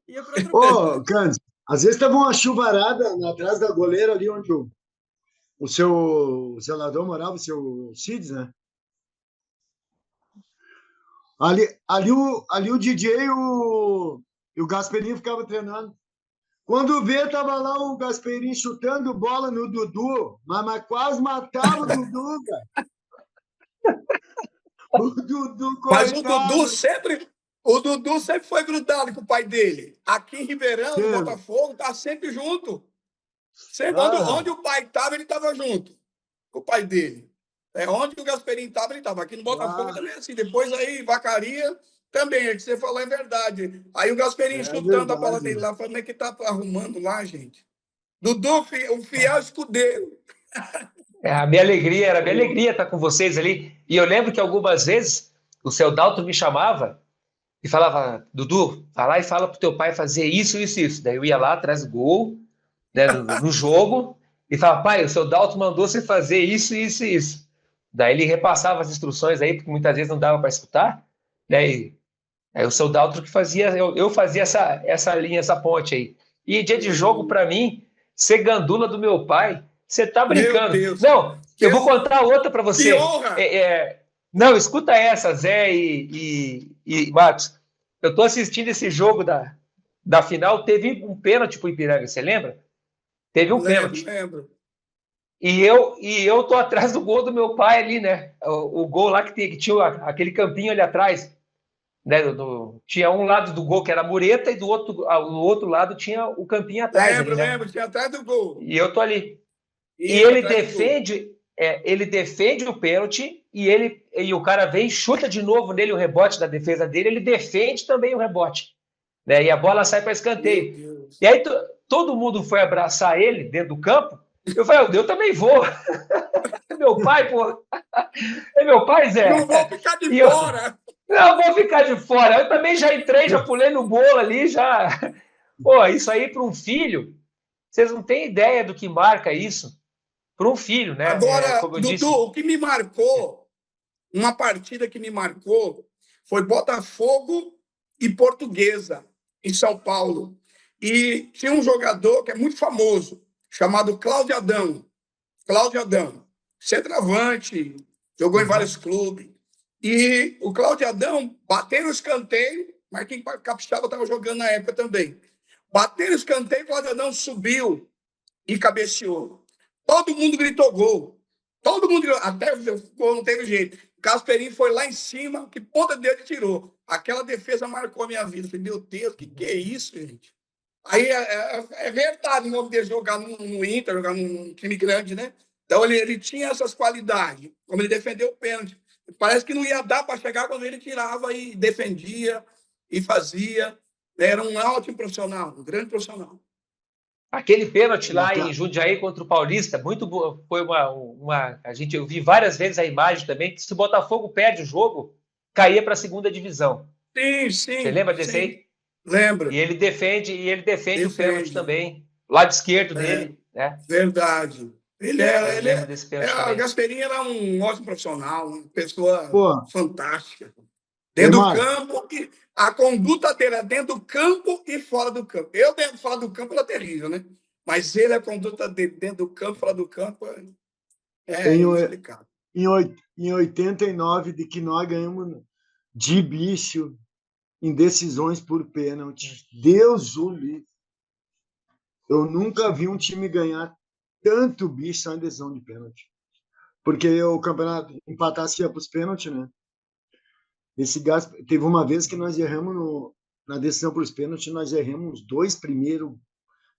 ia pro outro Candes, às vezes tava uma chuvarada atrás da goleira ali onde o seu zelador morava, o seu Cids, né? Ali o DJ e o Gasperini ficava treinando. Quando vê, tava lá o Gasperini chutando bola no Dudu, mas quase matava o Dudu, cara. O Dudu, mas o Dudu sempre foi grudado com o pai dele. Aqui em Ribeirão, no Botafogo, tá sempre junto. Sempre, onde o pai estava, ele estava junto com o pai dele. Onde o Gasperini estava, ele estava. Aqui no Botafogo também é assim. Depois aí, Vacaria, também, é que você falou, é verdade. Aí o Gasperini chutando a bola dele lá, falando que tá arrumando lá, gente. Dudu, o fiel escudeiro. Era a minha alegria estar com vocês ali. E eu lembro que algumas vezes o seu Dalton me chamava e falava, Dudu, vai lá e fala pro teu pai fazer isso, isso, isso. Daí eu ia lá atrás do gol, né, no jogo, e falava, pai, o seu Dalton mandou você fazer isso, isso e isso. Daí ele repassava as instruções aí, porque muitas vezes não dava para escutar, né? E aí o seu Dalton que fazia, eu fazia essa linha, essa ponte aí. E dia de jogo, para mim, ser gandula do meu pai, você tá brincando. Não, eu vou contar outra para você. Que honra! Não, escuta essa, Zé e Marcos. Eu tô assistindo esse jogo da final, teve um pênalti pro Ipiranga, você lembra? Teve um pênalti. Lembro. E eu tô atrás do gol do meu pai ali, né? O gol lá que tinha aquele campinho ali atrás. Né? Tinha um lado do gol que era a mureta e do outro lado tinha o campinho atrás. Lembro, tinha atrás do gol. E eu tô ali. E ele defende o pênalti e o cara vem, chuta de novo nele o rebote da defesa dele, ele defende também o rebote. né? E a bola sai para Meu escanteio. Deus. E aí todo mundo foi abraçar ele dentro do campo. Eu falei, eu também vou. É meu pai, pô. É meu pai, Não Zé. vou ficar de E eu, fora. não, vou ficar de fora. Eu também já entrei, já pulei no bolo ali, já. Pô, isso aí para um filho, vocês não têm ideia do que marca isso para um filho, né? Agora, Como eu Dudu, disse. o que me marcou, uma partida que me marcou, foi Botafogo e Portuguesa, em São Paulo. E tinha um jogador que é muito famoso, chamado Cláudio Adão. Cláudio Adão, centroavante, jogou em vários clubes. E o Cláudio Adão bateu no escanteio, Marquinhos Capixaba estava jogando na época também. Bateu no escanteio, o Cláudio Adão subiu e cabeceou. Todo mundo gritou gol. Todo mundo gritou. Até o gol não teve jeito. O Gasperini foi lá em cima, que ponta dele tirou. Aquela defesa marcou a minha vida. Eu falei, meu Deus, que é isso, gente? Aí é verdade o nome dele jogar no Inter, jogar num time grande, né? Então ele tinha essas qualidades, como ele defendeu o pênalti. Parece que não ia dar para chegar quando ele tirava e defendia e fazia. Era um ótimo profissional, um grande profissional. Aquele pênalti lá em Jundiaí contra o Paulista, muito boa. Foi eu vi várias vezes a imagem também, que se o Botafogo perde o jogo, caía para a segunda divisão. Sim, Você sim, lembra desse sim. aí? Lembro. E ele defende o pênalti Defende. também, lado esquerdo dele, né? Verdade. Eu lembro desse pênalti A também. Gasperini era um ótimo profissional, uma pessoa Pô, fantástica. ei, Dentro do Marco, campo, a conduta dele é dentro do campo e fora do campo. Eu, dentro fora do campo, era terrível, né? Mas ele, a conduta dele dentro do campo, fora do campo, é em, inexplicável. em 89, de que nós ganhamos de bicho em decisões por pênalti. Deus o livre. Eu nunca vi um time ganhar tanto bicho só em decisão de pênalti. Porque o campeonato empatasse para os pênaltis, né? Esse gás, teve uma vez que nós erramos na decisão por pênaltis, nós erramos os 2 primeiros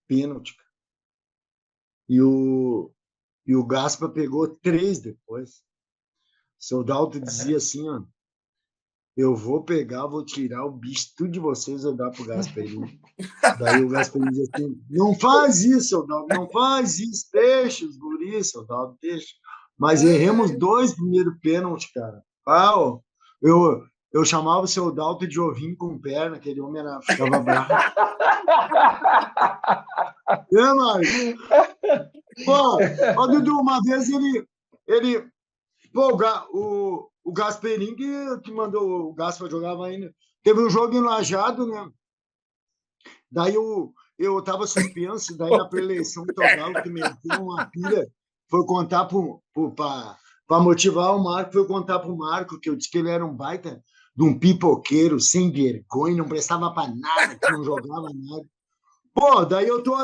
pênaltis. E o Gaspa pegou 3 depois. O seu Dalto dizia assim, ó, eu vou pegar, vou tirar o bicho tudo de vocês e dar pro Gasperini. Daí o Gasperini dizia assim, não faz isso, seu Dalto, não faz isso, deixa os guris, seu Dalto, deixa. Mas erramos 2 primeiros pênaltis, cara. Eu chamava o seu Dalto de ovinho com perna, aquele homem ficava bravo. É, Mário? Pô, Dudu, uma vez ele pô, o Gasperini que mandou o Gaspa jogava ainda. Teve um jogo em Lajado, né? Daí eu tava suspenso, daí na pré-eleição do Galo, que meteu uma pilha, foi contar para motivar o Marco, foi contar pro Marco que eu disse que ele era um baita de um pipoqueiro, sem vergonha, não prestava para nada, que não jogava nada. Pô, daí eu tô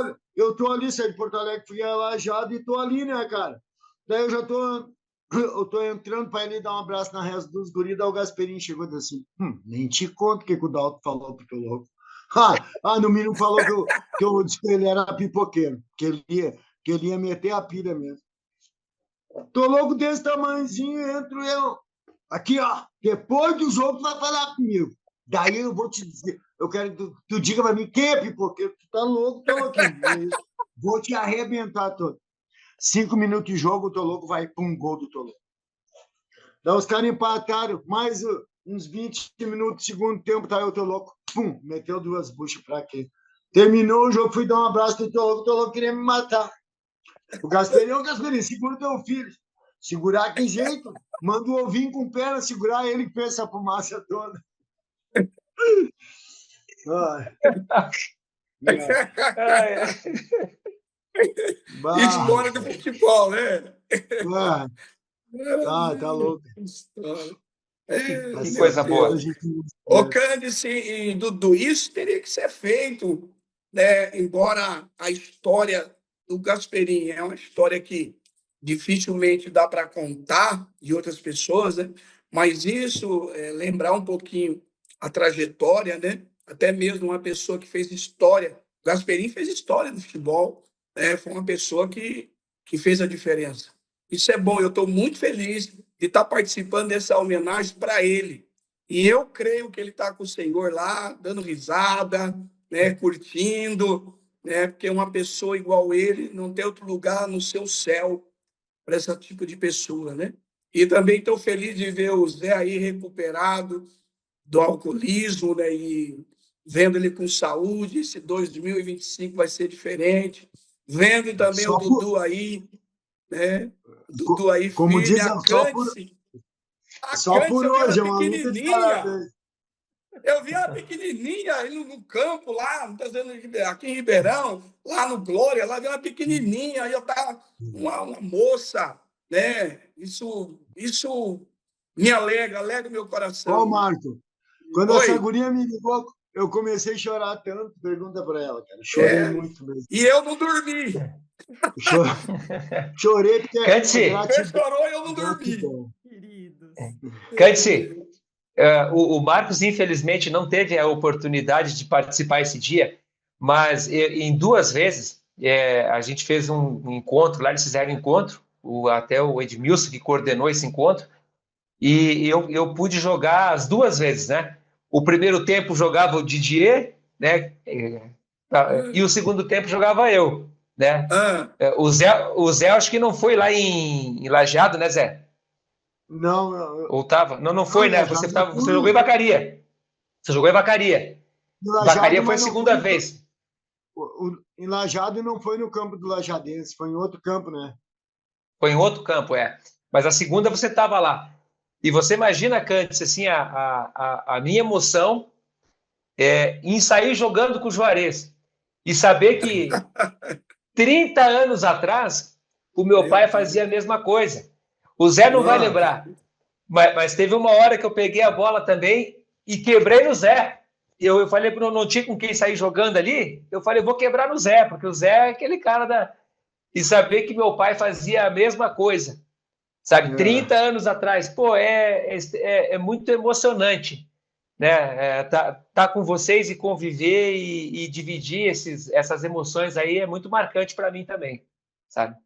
ali, saí de Porto Alegre, fui a Lajado e tô ali, né, cara? Daí eu tô entrando para ele dar um abraço na resta dos guris, daí o Gasperini chegou e disse assim, nem te conto o que o Dalton falou pro teu louco. No mínimo falou que eu disse que ele era pipoqueiro, que ele ia meter a pilha mesmo. Tô louco desse tamanhozinho, entro eu. Aqui, ó, depois do jogo vai falar comigo. Daí eu vou te dizer, eu quero que tu diga para mim quem é pipoqueiro, tu tá louquinho. Vou te arrebentar todo. 5 minutos de jogo, o Toloco vai para um gol do Toloco. Daí os caras empataram, mais uns 20 minutos, segundo tempo, tá aí o Toloco, pum, meteu 2 buchas para quê? Terminou o jogo, fui dar um abraço do Toloco, o Toloco queria me matar. O Gasperini, segura o teu filho. Segurar que jeito? Manda o ovinho com perna, segurar ele que fez essa fumaça toda. História do futebol, né? Tá louco. Que coisa boa. Ô, Cândice e Dudu, isso teria que ser feito, né? Embora a história do Gasperini é uma história que dificilmente dá para contar de outras pessoas, né? Mas isso, lembrar um pouquinho a trajetória, né? Até mesmo uma pessoa que fez história. O Gasperini fez história do futebol, né? Foi uma pessoa que fez a diferença. Isso é bom, eu estou muito feliz de estar participando dessa homenagem para ele. E eu creio que ele está com o Senhor lá, dando risada, né, curtindo, né, porque uma pessoa igual ele não tem outro lugar no seu céu para esse tipo de pessoa, né? E também estou feliz de ver o Zé aí recuperado do alcoolismo, né? E vendo ele com saúde. Esse 2025 vai ser diferente. Vendo também o Só por, Dudu aí, né? O Dudu aí como firme, dizem, a Cândice. A só por Cândice eu vi ela hoje, é uma luta de pequenininha. parabéns. Eu vi ela pequenininha aí no campo lá, não tá dizendo aqui em Ribeirão, lá no Glória, lá vi ela pequenininha, aí eu tava uma moça, né? Isso me alegra meu Ó, coração. Marco, quando essa Oi, guria me ligou, eu comecei a chorar tanto. Pergunta para ela, cara. Chorei é, muito mesmo. e eu não dormi. Cho- Chorei porque é Cante, Você gratidão. chorou e eu não dormi. Gratidão. Queridos. Cante. O Marcos, infelizmente, não teve a oportunidade de participar esse dia, mas em duas vezes a gente fez um encontro lá, eles fizeram um encontro, até o Edmilson que coordenou esse encontro, e eu pude jogar as duas vezes, né? O primeiro tempo jogava o Didier, né? E o segundo tempo jogava eu, né? Ah, O Zé acho que não foi lá em Lajeado, né, Zé? Não, Ou tava? Não, não não, foi, né? Lajado eu Você jogou em fui. Vacaria. Você jogou em Vacaria. Em Vacaria Lajado, foi a mas não foi segunda no, vez. em Lajado não foi no campo do Lajadense, foi em outro campo, né? Foi em outro campo, é. Mas a segunda você estava lá. E você imagina, Cantes, assim, a minha emoção em sair jogando com o Juarez. E saber que 30 anos atrás, o meu meu pai Deus. fazia a mesma coisa. O Zé não vai Nossa. lembrar, mas teve uma hora que eu peguei a bola também e quebrei no Zé. Eu falei, não tinha com quem sair jogando ali. Eu falei, vou quebrar no Zé, porque o Zé é aquele cara da. E saber que meu pai fazia a mesma coisa, sabe? É. 30 anos atrás. Pô, é muito emocionante, né? Tá com vocês e conviver e dividir essas emoções aí é muito marcante para mim também, sabe?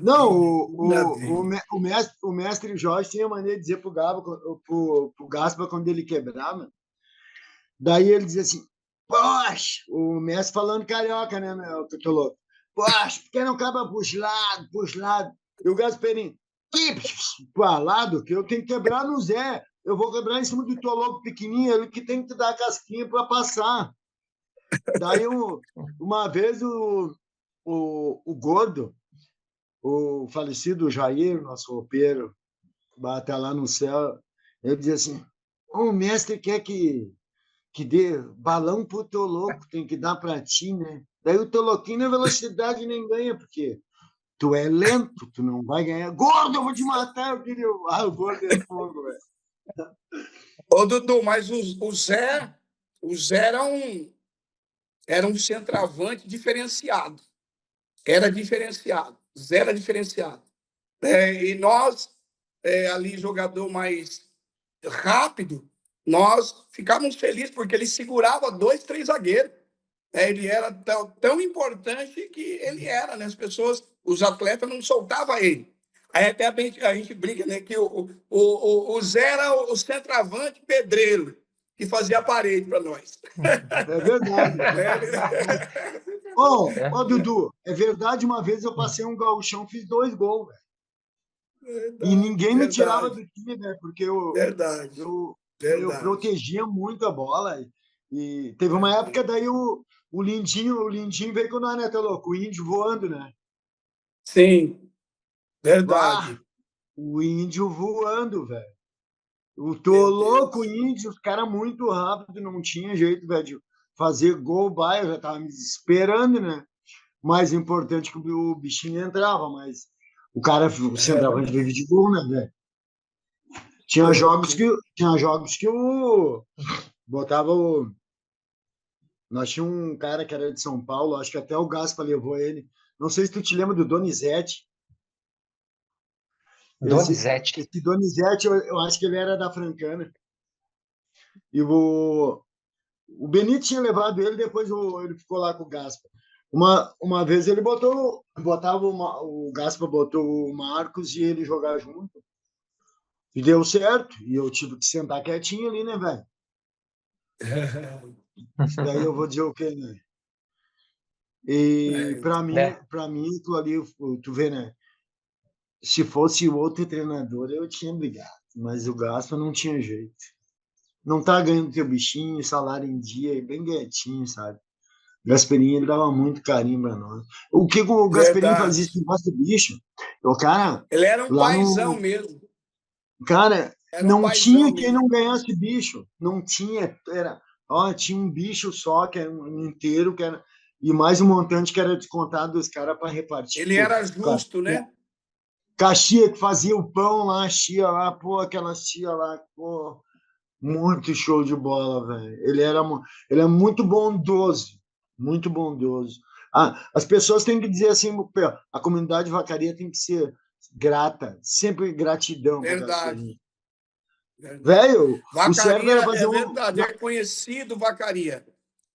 Não, Maravilha, maravilha. o mestre Jorge tinha maneira de dizer pro Gaspa quando ele quebrava. Daí ele dizia assim: Poxa, o mestre falando carioca, né, meu? Tô louco. Poxa, por que não acaba pros lados? E o Gasperini, que para lado, que eu tenho que quebrar no Zé. Eu vou quebrar em cima do Toloco pequenininho, ele que tem que te dar a casquinha para passar. Daí, uma vez, o Gordo, o falecido Jair, nosso roupeiro, bate lá no céu, ele dizia assim: o mestre quer que dê balão pro Toloco, tem que dar para ti, né? Daí o Toloquinho na velocidade nem ganha, porque tu é lento, tu não vai ganhar. Gordo, eu vou te matar, eu queria. Ah, o gordo é fogo, velho. Ô, Dudu, mas o Zé era um centroavante diferenciado. Era diferenciado. Zé era diferenciado. E nós, ali, jogador mais rápido, nós ficávamos felizes porque ele segurava 2, 3 zagueiros. Ele era tão importante que ele era, né? As pessoas, os atletas não soltavam ele. Aí até a gente brinca, né? Que o Zé era o centroavante pedreiro, que fazia a parede para nós. É verdade. Ô, É. Dudu, é verdade, uma vez eu passei um gauchão, fiz 2 gols, velho. E Verdade, ninguém me tirava do verdade, time, né? Porque eu, verdade, eu, eu verdade. protegia muito a bola. E teve uma época daí o Lindinho veio com nós, né, tá louco? O índio voando, né? Sim, Bah, verdade. o índio voando, velho. Eu tô Meu louco, o Deus. índio, os caras muito rápido, não tinha jeito, velho, de fazer gol, bah, eu já tava me desesperando, né? Mais importante que o bichinho entrava, mas o É centroavante verdade. vive de gol, né, velho? Tinha jogos Pô, que, tinha jogos que o botava o. Nós tinha um cara que era de São Paulo, acho que até o Gaspa levou ele. Não sei se tu te lembra do Donizete. Esse, Donizete. esse Donizete, eu acho que ele era da Francana. E o Benito tinha levado ele, depois ele ficou lá com o Gaspa. Uma vez ele botava o Gaspa botou o Marcos e ele jogar junto. E deu certo. E eu tive que sentar quietinho ali, né, velho? Daí eu vou dizer o quê, né? E né? para mim, tu ali, tu vê, né? Se fosse outro treinador, eu tinha brigado. Mas o Gaspa não tinha jeito. Não tá ganhando teu bichinho, salário em dia, bem quietinho, sabe? O Gasperini, ele dava muito carinho pra nós. O que o Gasperini fazia esse Verdade. negócio do bicho? O cara, Ele era um lá paizão no. mesmo. Cara, Era um não paizão tinha quem mesmo. não ganhasse bicho. Não tinha. Era, ó, tinha um bicho só, que era um inteiro, que era. E mais um montante que era descontado dos caras para repartir Ele com era justo, né? Caxia que fazia o pão lá, a tia lá, pô, aquela tia lá, pô, muito show de bola, velho. Ele é muito bondoso, muito bondoso. Ah, as pessoas têm que dizer assim, pô, a comunidade vacaria tem que ser grata, sempre gratidão para Verdade. Gasperini. Verdade. Velho, o certo Vacaria, era é fazer um. verdade, é conhecido Vacaria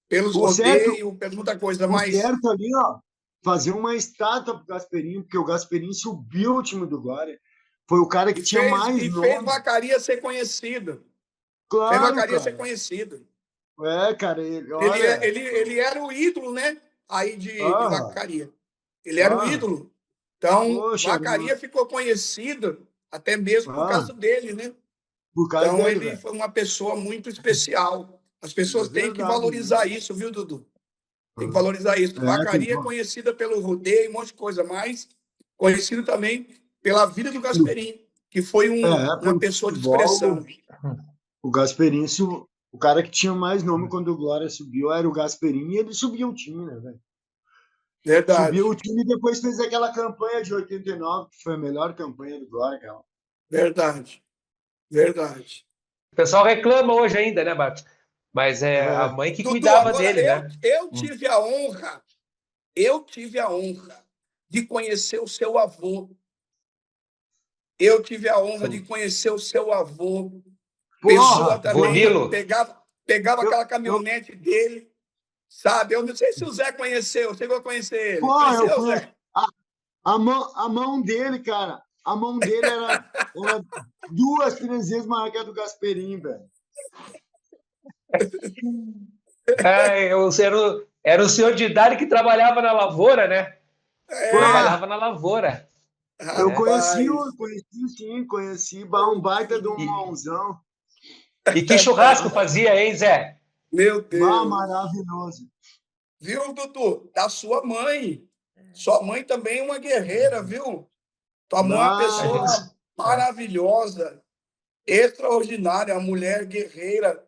pelos O certo, rodeios, por muita coisa, o mas certo ali, ó, fazer uma estátua pro Gasperini, porque o Gasperini subiu o time do Glória. Foi o cara que tinha mais e fez nome. Vacaria ser conhecido. Fez Claro, Vacaria ser cara. conhecido. É, cara, olha. Ele era o ídolo, né? Aí de Ah, Vacaria. Ele era o ah, ídolo. Então, poxa, Vacaria ficou conhecido até mesmo por ah, causa dele, né? por causa Então, dele, ele velho. foi uma pessoa muito especial. As É pessoas têm que verdade, valorizar mesmo. isso, viu, Dudu? Tem que Ah, valorizar isso. é, tem Vacaria é conhecida pelo rodeio, um monte de coisa, mas conhecido também pela vida do Gasperini, que foi uma pelo pessoa de futebol, expressão. o Gasperini, o cara que tinha mais nome quando o Glória subiu era o Gasperini e ele subiu o time, né, velho? Subiu Verdade, o time e depois fez aquela campanha de 89, que foi a melhor campanha do Glória, cara. verdade, verdade. O pessoal reclama hoje ainda, né, Marcos? Mas é a É, mãe que Dudu, cuidava agora dele, né? eu tive a honra de conhecer o seu avô. Eu tive a honra de conhecer o seu avô. Pessoa porra, também, Vonilo. pegava eu, aquela eu, caminhonete dele, sabe? Eu não sei se o Zé conheceu, chegou a conhecer ele. porra, eu Conheceu, conheço. Zé? A mão dele, cara, a mão dele era duas, três vezes maior que a do Gasperini, velho. Era o senhor de idade que trabalhava na lavoura, né? Pá, Trabalhava na lavoura, eu né? Rapaz, conheci sim, conheci, bah, um baita de um E, mãozão, e que churrasco fazia, hein, Zé? meu bah, Deus. maravilhoso. Viu, Dudu? Da sua mãe. Sua mãe também é uma guerreira, viu? Tua mãe é uma A gente, Bah, pessoa maravilhosa, extraordinária, uma mulher guerreira,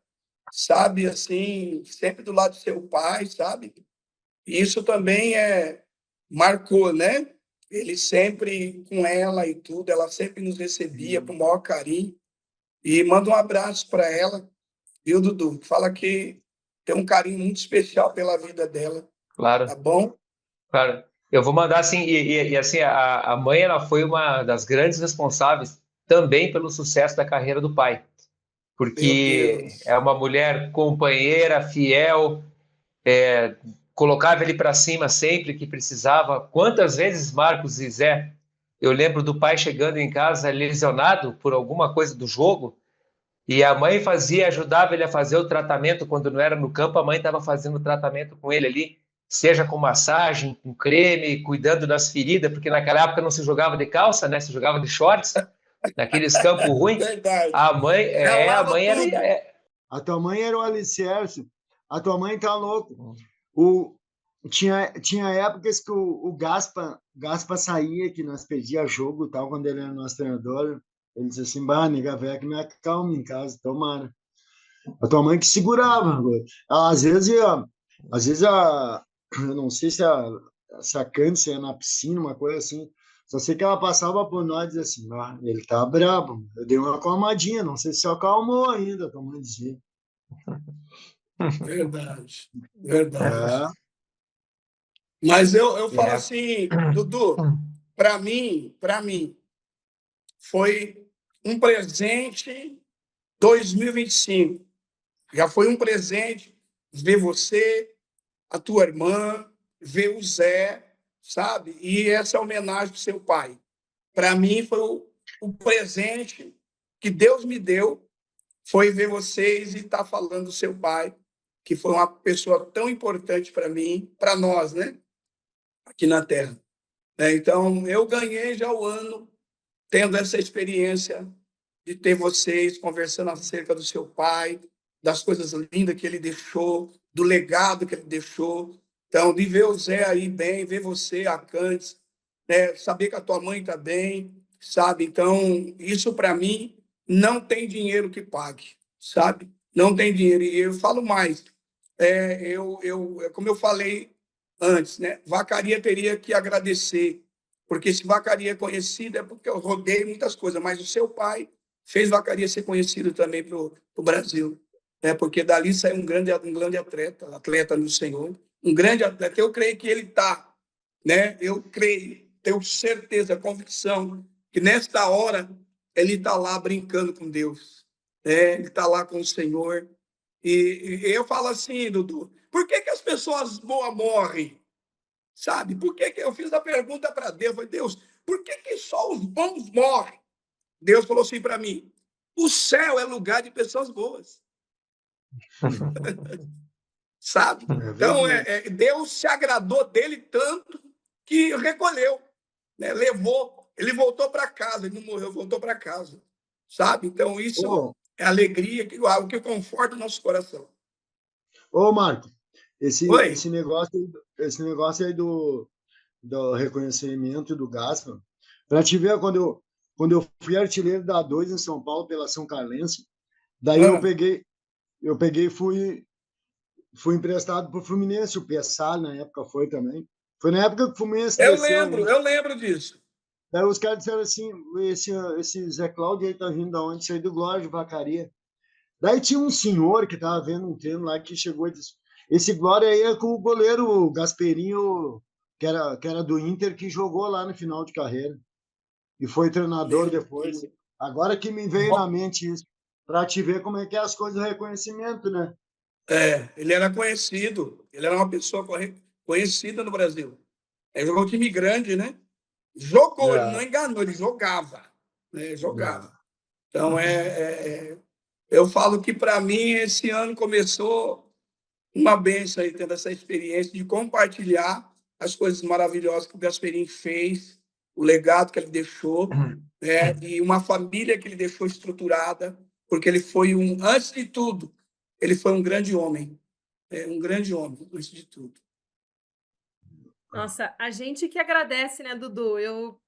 sabe, assim, sempre do lado do seu pai, sabe? E isso também marcou, né? Ele sempre com ela e tudo, ela sempre nos recebia com o maior carinho. E manda um abraço para ela, viu, Dudu? Fala que tem um carinho muito especial pela vida dela, tá claro, bom? claro. Eu vou mandar assim, assim, a mãe ela foi uma das grandes responsáveis também pelo sucesso da carreira do pai, Meu porque Deus. é uma mulher companheira, fiel, colocava ele para cima sempre que precisava. Quantas vezes, Marcos e Zé, eu lembro do pai chegando em casa lesionado por alguma coisa do jogo, e a mãe ajudava ele a fazer o tratamento quando não era no campo, a mãe estava fazendo o tratamento com ele ali, seja com massagem, com creme, cuidando das feridas, porque naquela época não se jogava de calça, né? Se jogava de shorts, naqueles campos ruins. Verdade. A Relava mãe era, tudo. a tua mãe era o alicerce, a tua mãe tá louco. O, tinha épocas que o Gaspa saía, que nós perdíamos jogo, tal, quando ele era nosso treinador, ele dizia assim, bah, nega velha, que me acalma em casa, tomara. A tua mãe que segurava. Às vezes, eu não sei se a câncer é na piscina, uma coisa assim. Só sei que ela passava por nós e dizia assim, ah, ele tá brabo. Eu dei uma acalmadinha, não sei se acalmou ainda, a tua mãe dizia. Verdade. Verdade. É, Mas eu falo é, assim, Dudu, para mim, foi um presente 2025. Já foi um presente ver você, a tua irmã, ver o Zé, sabe? E essa homenagem para seu pai. Para mim, foi o presente que Deus me deu foi ver vocês e estar falando do seu pai, que foi uma pessoa tão importante para mim, para nós, né? Aqui na Terra. Então, eu ganhei já o ano tendo essa experiência de ter vocês conversando acerca do seu pai, das coisas lindas que ele deixou, do legado que ele deixou. Então, de ver o Zé aí bem, ver você, a Candes, né? Saber que a tua mãe está bem, sabe? Então, isso para mim não tem dinheiro que pague, sabe? Não tem dinheiro. E eu falo mais, como eu falei antes, né? Vacaria teria que agradecer, porque se Vacaria é conhecida é porque eu rodei muitas coisas, mas o seu pai fez Vacaria ser conhecido também para o Brasil, né? Porque dali saiu um grande atleta no Senhor, um grande atleta. Eu creio que ele está, né? Eu creio, tenho certeza, convicção, que nesta hora ele está lá brincando com Deus, né? Ele está lá com o Senhor. E eu falo assim, Dudu, por que as pessoas boas morrem? Sabe? Por que eu fiz a pergunta para Deus? Falei, Deus, por que só os bons morrem? Deus falou assim para mim, o céu é lugar de pessoas boas. Sabe? Então, Deus se agradou dele tanto que recolheu, né? Levou. Ele voltou para casa, ele não morreu, voltou para casa. Sabe? Então, isso é alegria, algo que conforta o nosso coração. Ô, Marco, esse negócio aí do reconhecimento do Gaspa, para te ver, quando eu fui artilheiro da A2 em São Paulo pela São Carlense, daí eu peguei e fui emprestado para o Fluminense, o Pessar na época foi também. Foi na época que o Fluminense desceu. Eu lembro disso. Daí os caras disseram assim, esse Zé Cláudio aí tá vindo da onde? Saiu do Glória de Vacaria. Daí tinha um senhor que estava vendo um treino lá que chegou e disse, esse Glória aí é com o goleiro Gasperinho, que era do Inter, que jogou lá no final de carreira. E foi treinador depois. Agora que me veio na mente isso, para te ver como é que é as coisas do reconhecimento, né? Ele era conhecido, ele era uma pessoa conhecida no Brasil. Ele jogou um time grande, né? Jogou, ele não enganou, ele jogava. Né? Jogava. Então, eu falo que, para mim, esse ano começou uma bênção aí, tendo essa experiência de compartilhar as coisas maravilhosas que o Gasperini fez, o legado que ele deixou, né? E uma família que ele deixou estruturada, porque ele foi antes de tudo, ele foi um grande homem. Um grande homem, antes de tudo. Nossa, a gente que agradece, né, Dudu? Eu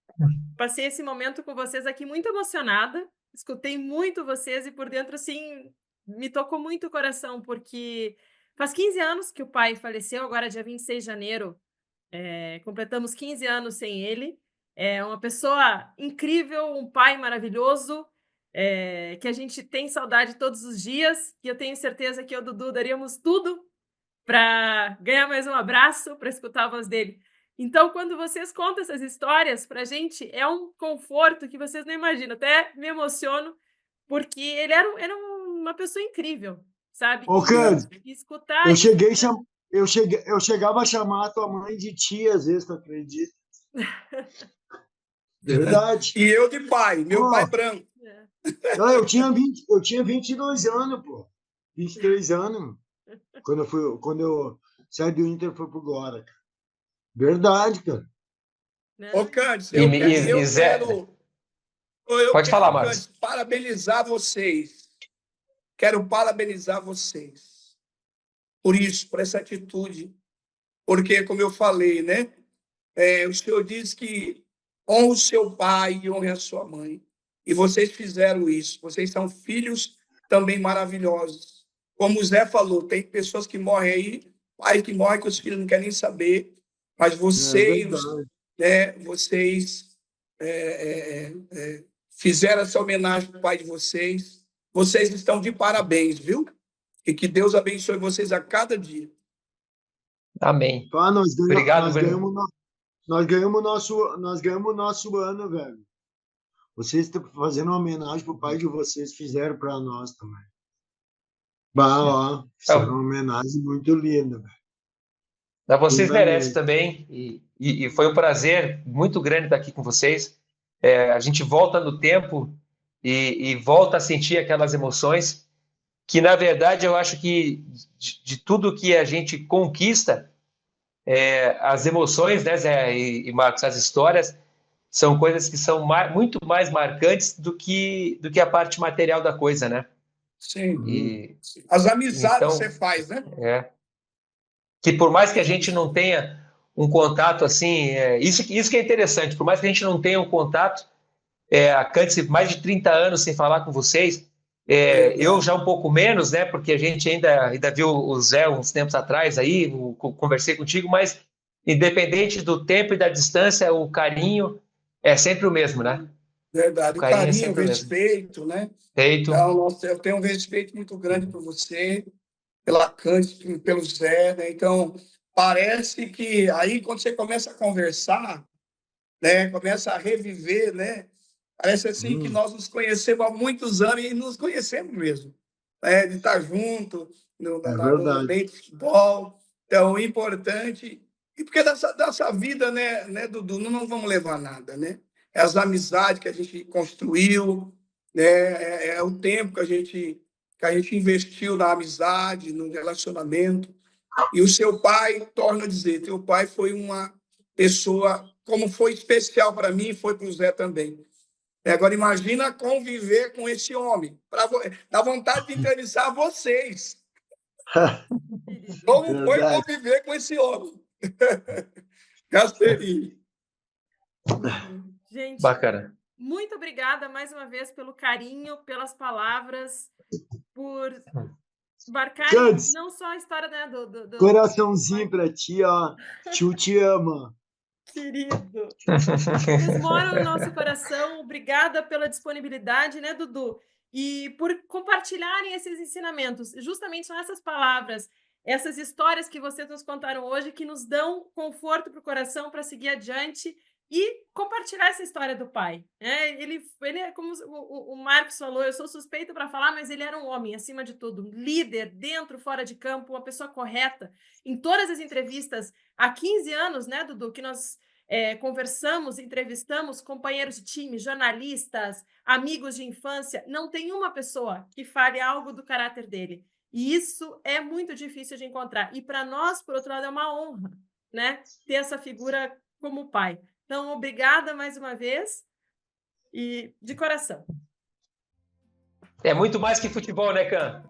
passei esse momento com vocês aqui muito emocionada, escutei muito vocês e por dentro, assim, me tocou muito o coração, porque faz 15 anos que o pai faleceu, agora dia 26 de janeiro, completamos 15 anos sem ele. É uma pessoa incrível, um pai maravilhoso, que a gente tem saudade todos os dias, e eu tenho certeza que eu e o Dudu daríamos tudo para ganhar mais um abraço, para escutar a voz dele. Então, quando vocês contam essas histórias para a gente, é um conforto que vocês não imaginam. Até me emociono, porque ele era uma pessoa incrível, sabe? Ô, Cândido, escutar... eu chegava a chamar a tua mãe de tia, às vezes, tu acredita? Verdade. E eu de pai, meu pai branco. Não, eu tinha 22 anos, pô. 23 anos. Quando eu saí do Inter, fui pro Glória, cara. Verdade, cara. Ô, Cândido, eu Pode falar, Marcos. Cândido, parabenizar vocês. Quero parabenizar vocês por isso, por essa atitude. Porque, como eu falei, né? O Senhor diz que honre o seu pai e honre a sua mãe. E vocês fizeram isso. Vocês são filhos também maravilhosos. Como o Zé falou, tem pessoas que morrem aí, pais que morrem que os filhos não querem nem saber. Mas vocês, vocês fizeram essa homenagem para o pai de vocês. Vocês estão de parabéns, viu? E que Deus abençoe vocês a cada dia. Amém. Obrigado, nós ganhamos o nosso ano, velho. Vocês estão fazendo uma homenagem para o pai de vocês, fizeram para nós também. Fizeram uma homenagem muito linda, velho. Vocês merecem também, e foi um prazer muito grande estar aqui com vocês. A gente volta no tempo e volta a sentir aquelas emoções que, na verdade, eu acho que de tudo que a gente conquista, as emoções, né, Zé e Marcos, as histórias, são coisas que são muito mais marcantes do que a parte material da coisa, né? Sim. E, As amizades então, que você faz, né? Que por mais que a gente não tenha um contato assim, isso que é interessante, por mais que a gente não tenha um contato, a Cândice, mais de 30 anos sem falar com vocês, eu já um pouco menos, né, porque a gente ainda viu o Zé uns tempos atrás aí, conversei contigo, mas independente do tempo e da distância, o carinho é sempre o mesmo, né? Verdade. O O carinho é carinho, o sempre o mesmo. respeito, né? Feito. Então, nossa, eu tenho um respeito muito grande por você, pela Cândice, pelo Zé, né? Então, parece que aí, quando você começa a conversar, né? Começa a reviver, né? Parece assim que nós nos conhecemos há muitos anos e nos conhecemos mesmo, né? De estar junto É no verdade. ambiente de futebol. Então, importante. E porque dessa vida, né, Dudu, não vamos levar nada, né? É as amizades que a gente construiu, né? É o tempo que a gente investiu na amizade, no relacionamento. E o seu pai, torno a dizer, teu pai foi uma pessoa, como foi especial para mim, foi para o Zé também. Agora, imagina conviver com esse homem. Dá vontade de entrevistar vocês. Como foi Verdade. conviver com esse homem? Gasperini. Gente, Bacana. muito obrigada mais uma vez pelo carinho, pelas palavras, por marcarem Cândice, não só a história, né, coraçãozinho para ti, ó. Tio te ama. querido. Vocês moram no nosso coração. Obrigada pela disponibilidade, né, Dudu? E por compartilharem esses ensinamentos. Justamente são essas palavras, essas histórias que vocês nos contaram hoje que nos dão conforto para o coração para seguir adiante e compartilhar essa história do pai. Ele é como o Marcos falou, eu sou suspeita para falar, mas ele era um homem, acima de tudo, líder, dentro, fora de campo, uma pessoa correta. Em todas as entrevistas, há 15 anos, né, Dudu, que nós conversamos, entrevistamos companheiros de time, jornalistas, amigos de infância, não tem uma pessoa que fale algo do caráter dele. E isso é muito difícil de encontrar. E para nós, por outro lado, é uma honra, né, ter essa figura como pai. Então, obrigada mais uma vez e de coração. É muito mais que futebol, né, Can?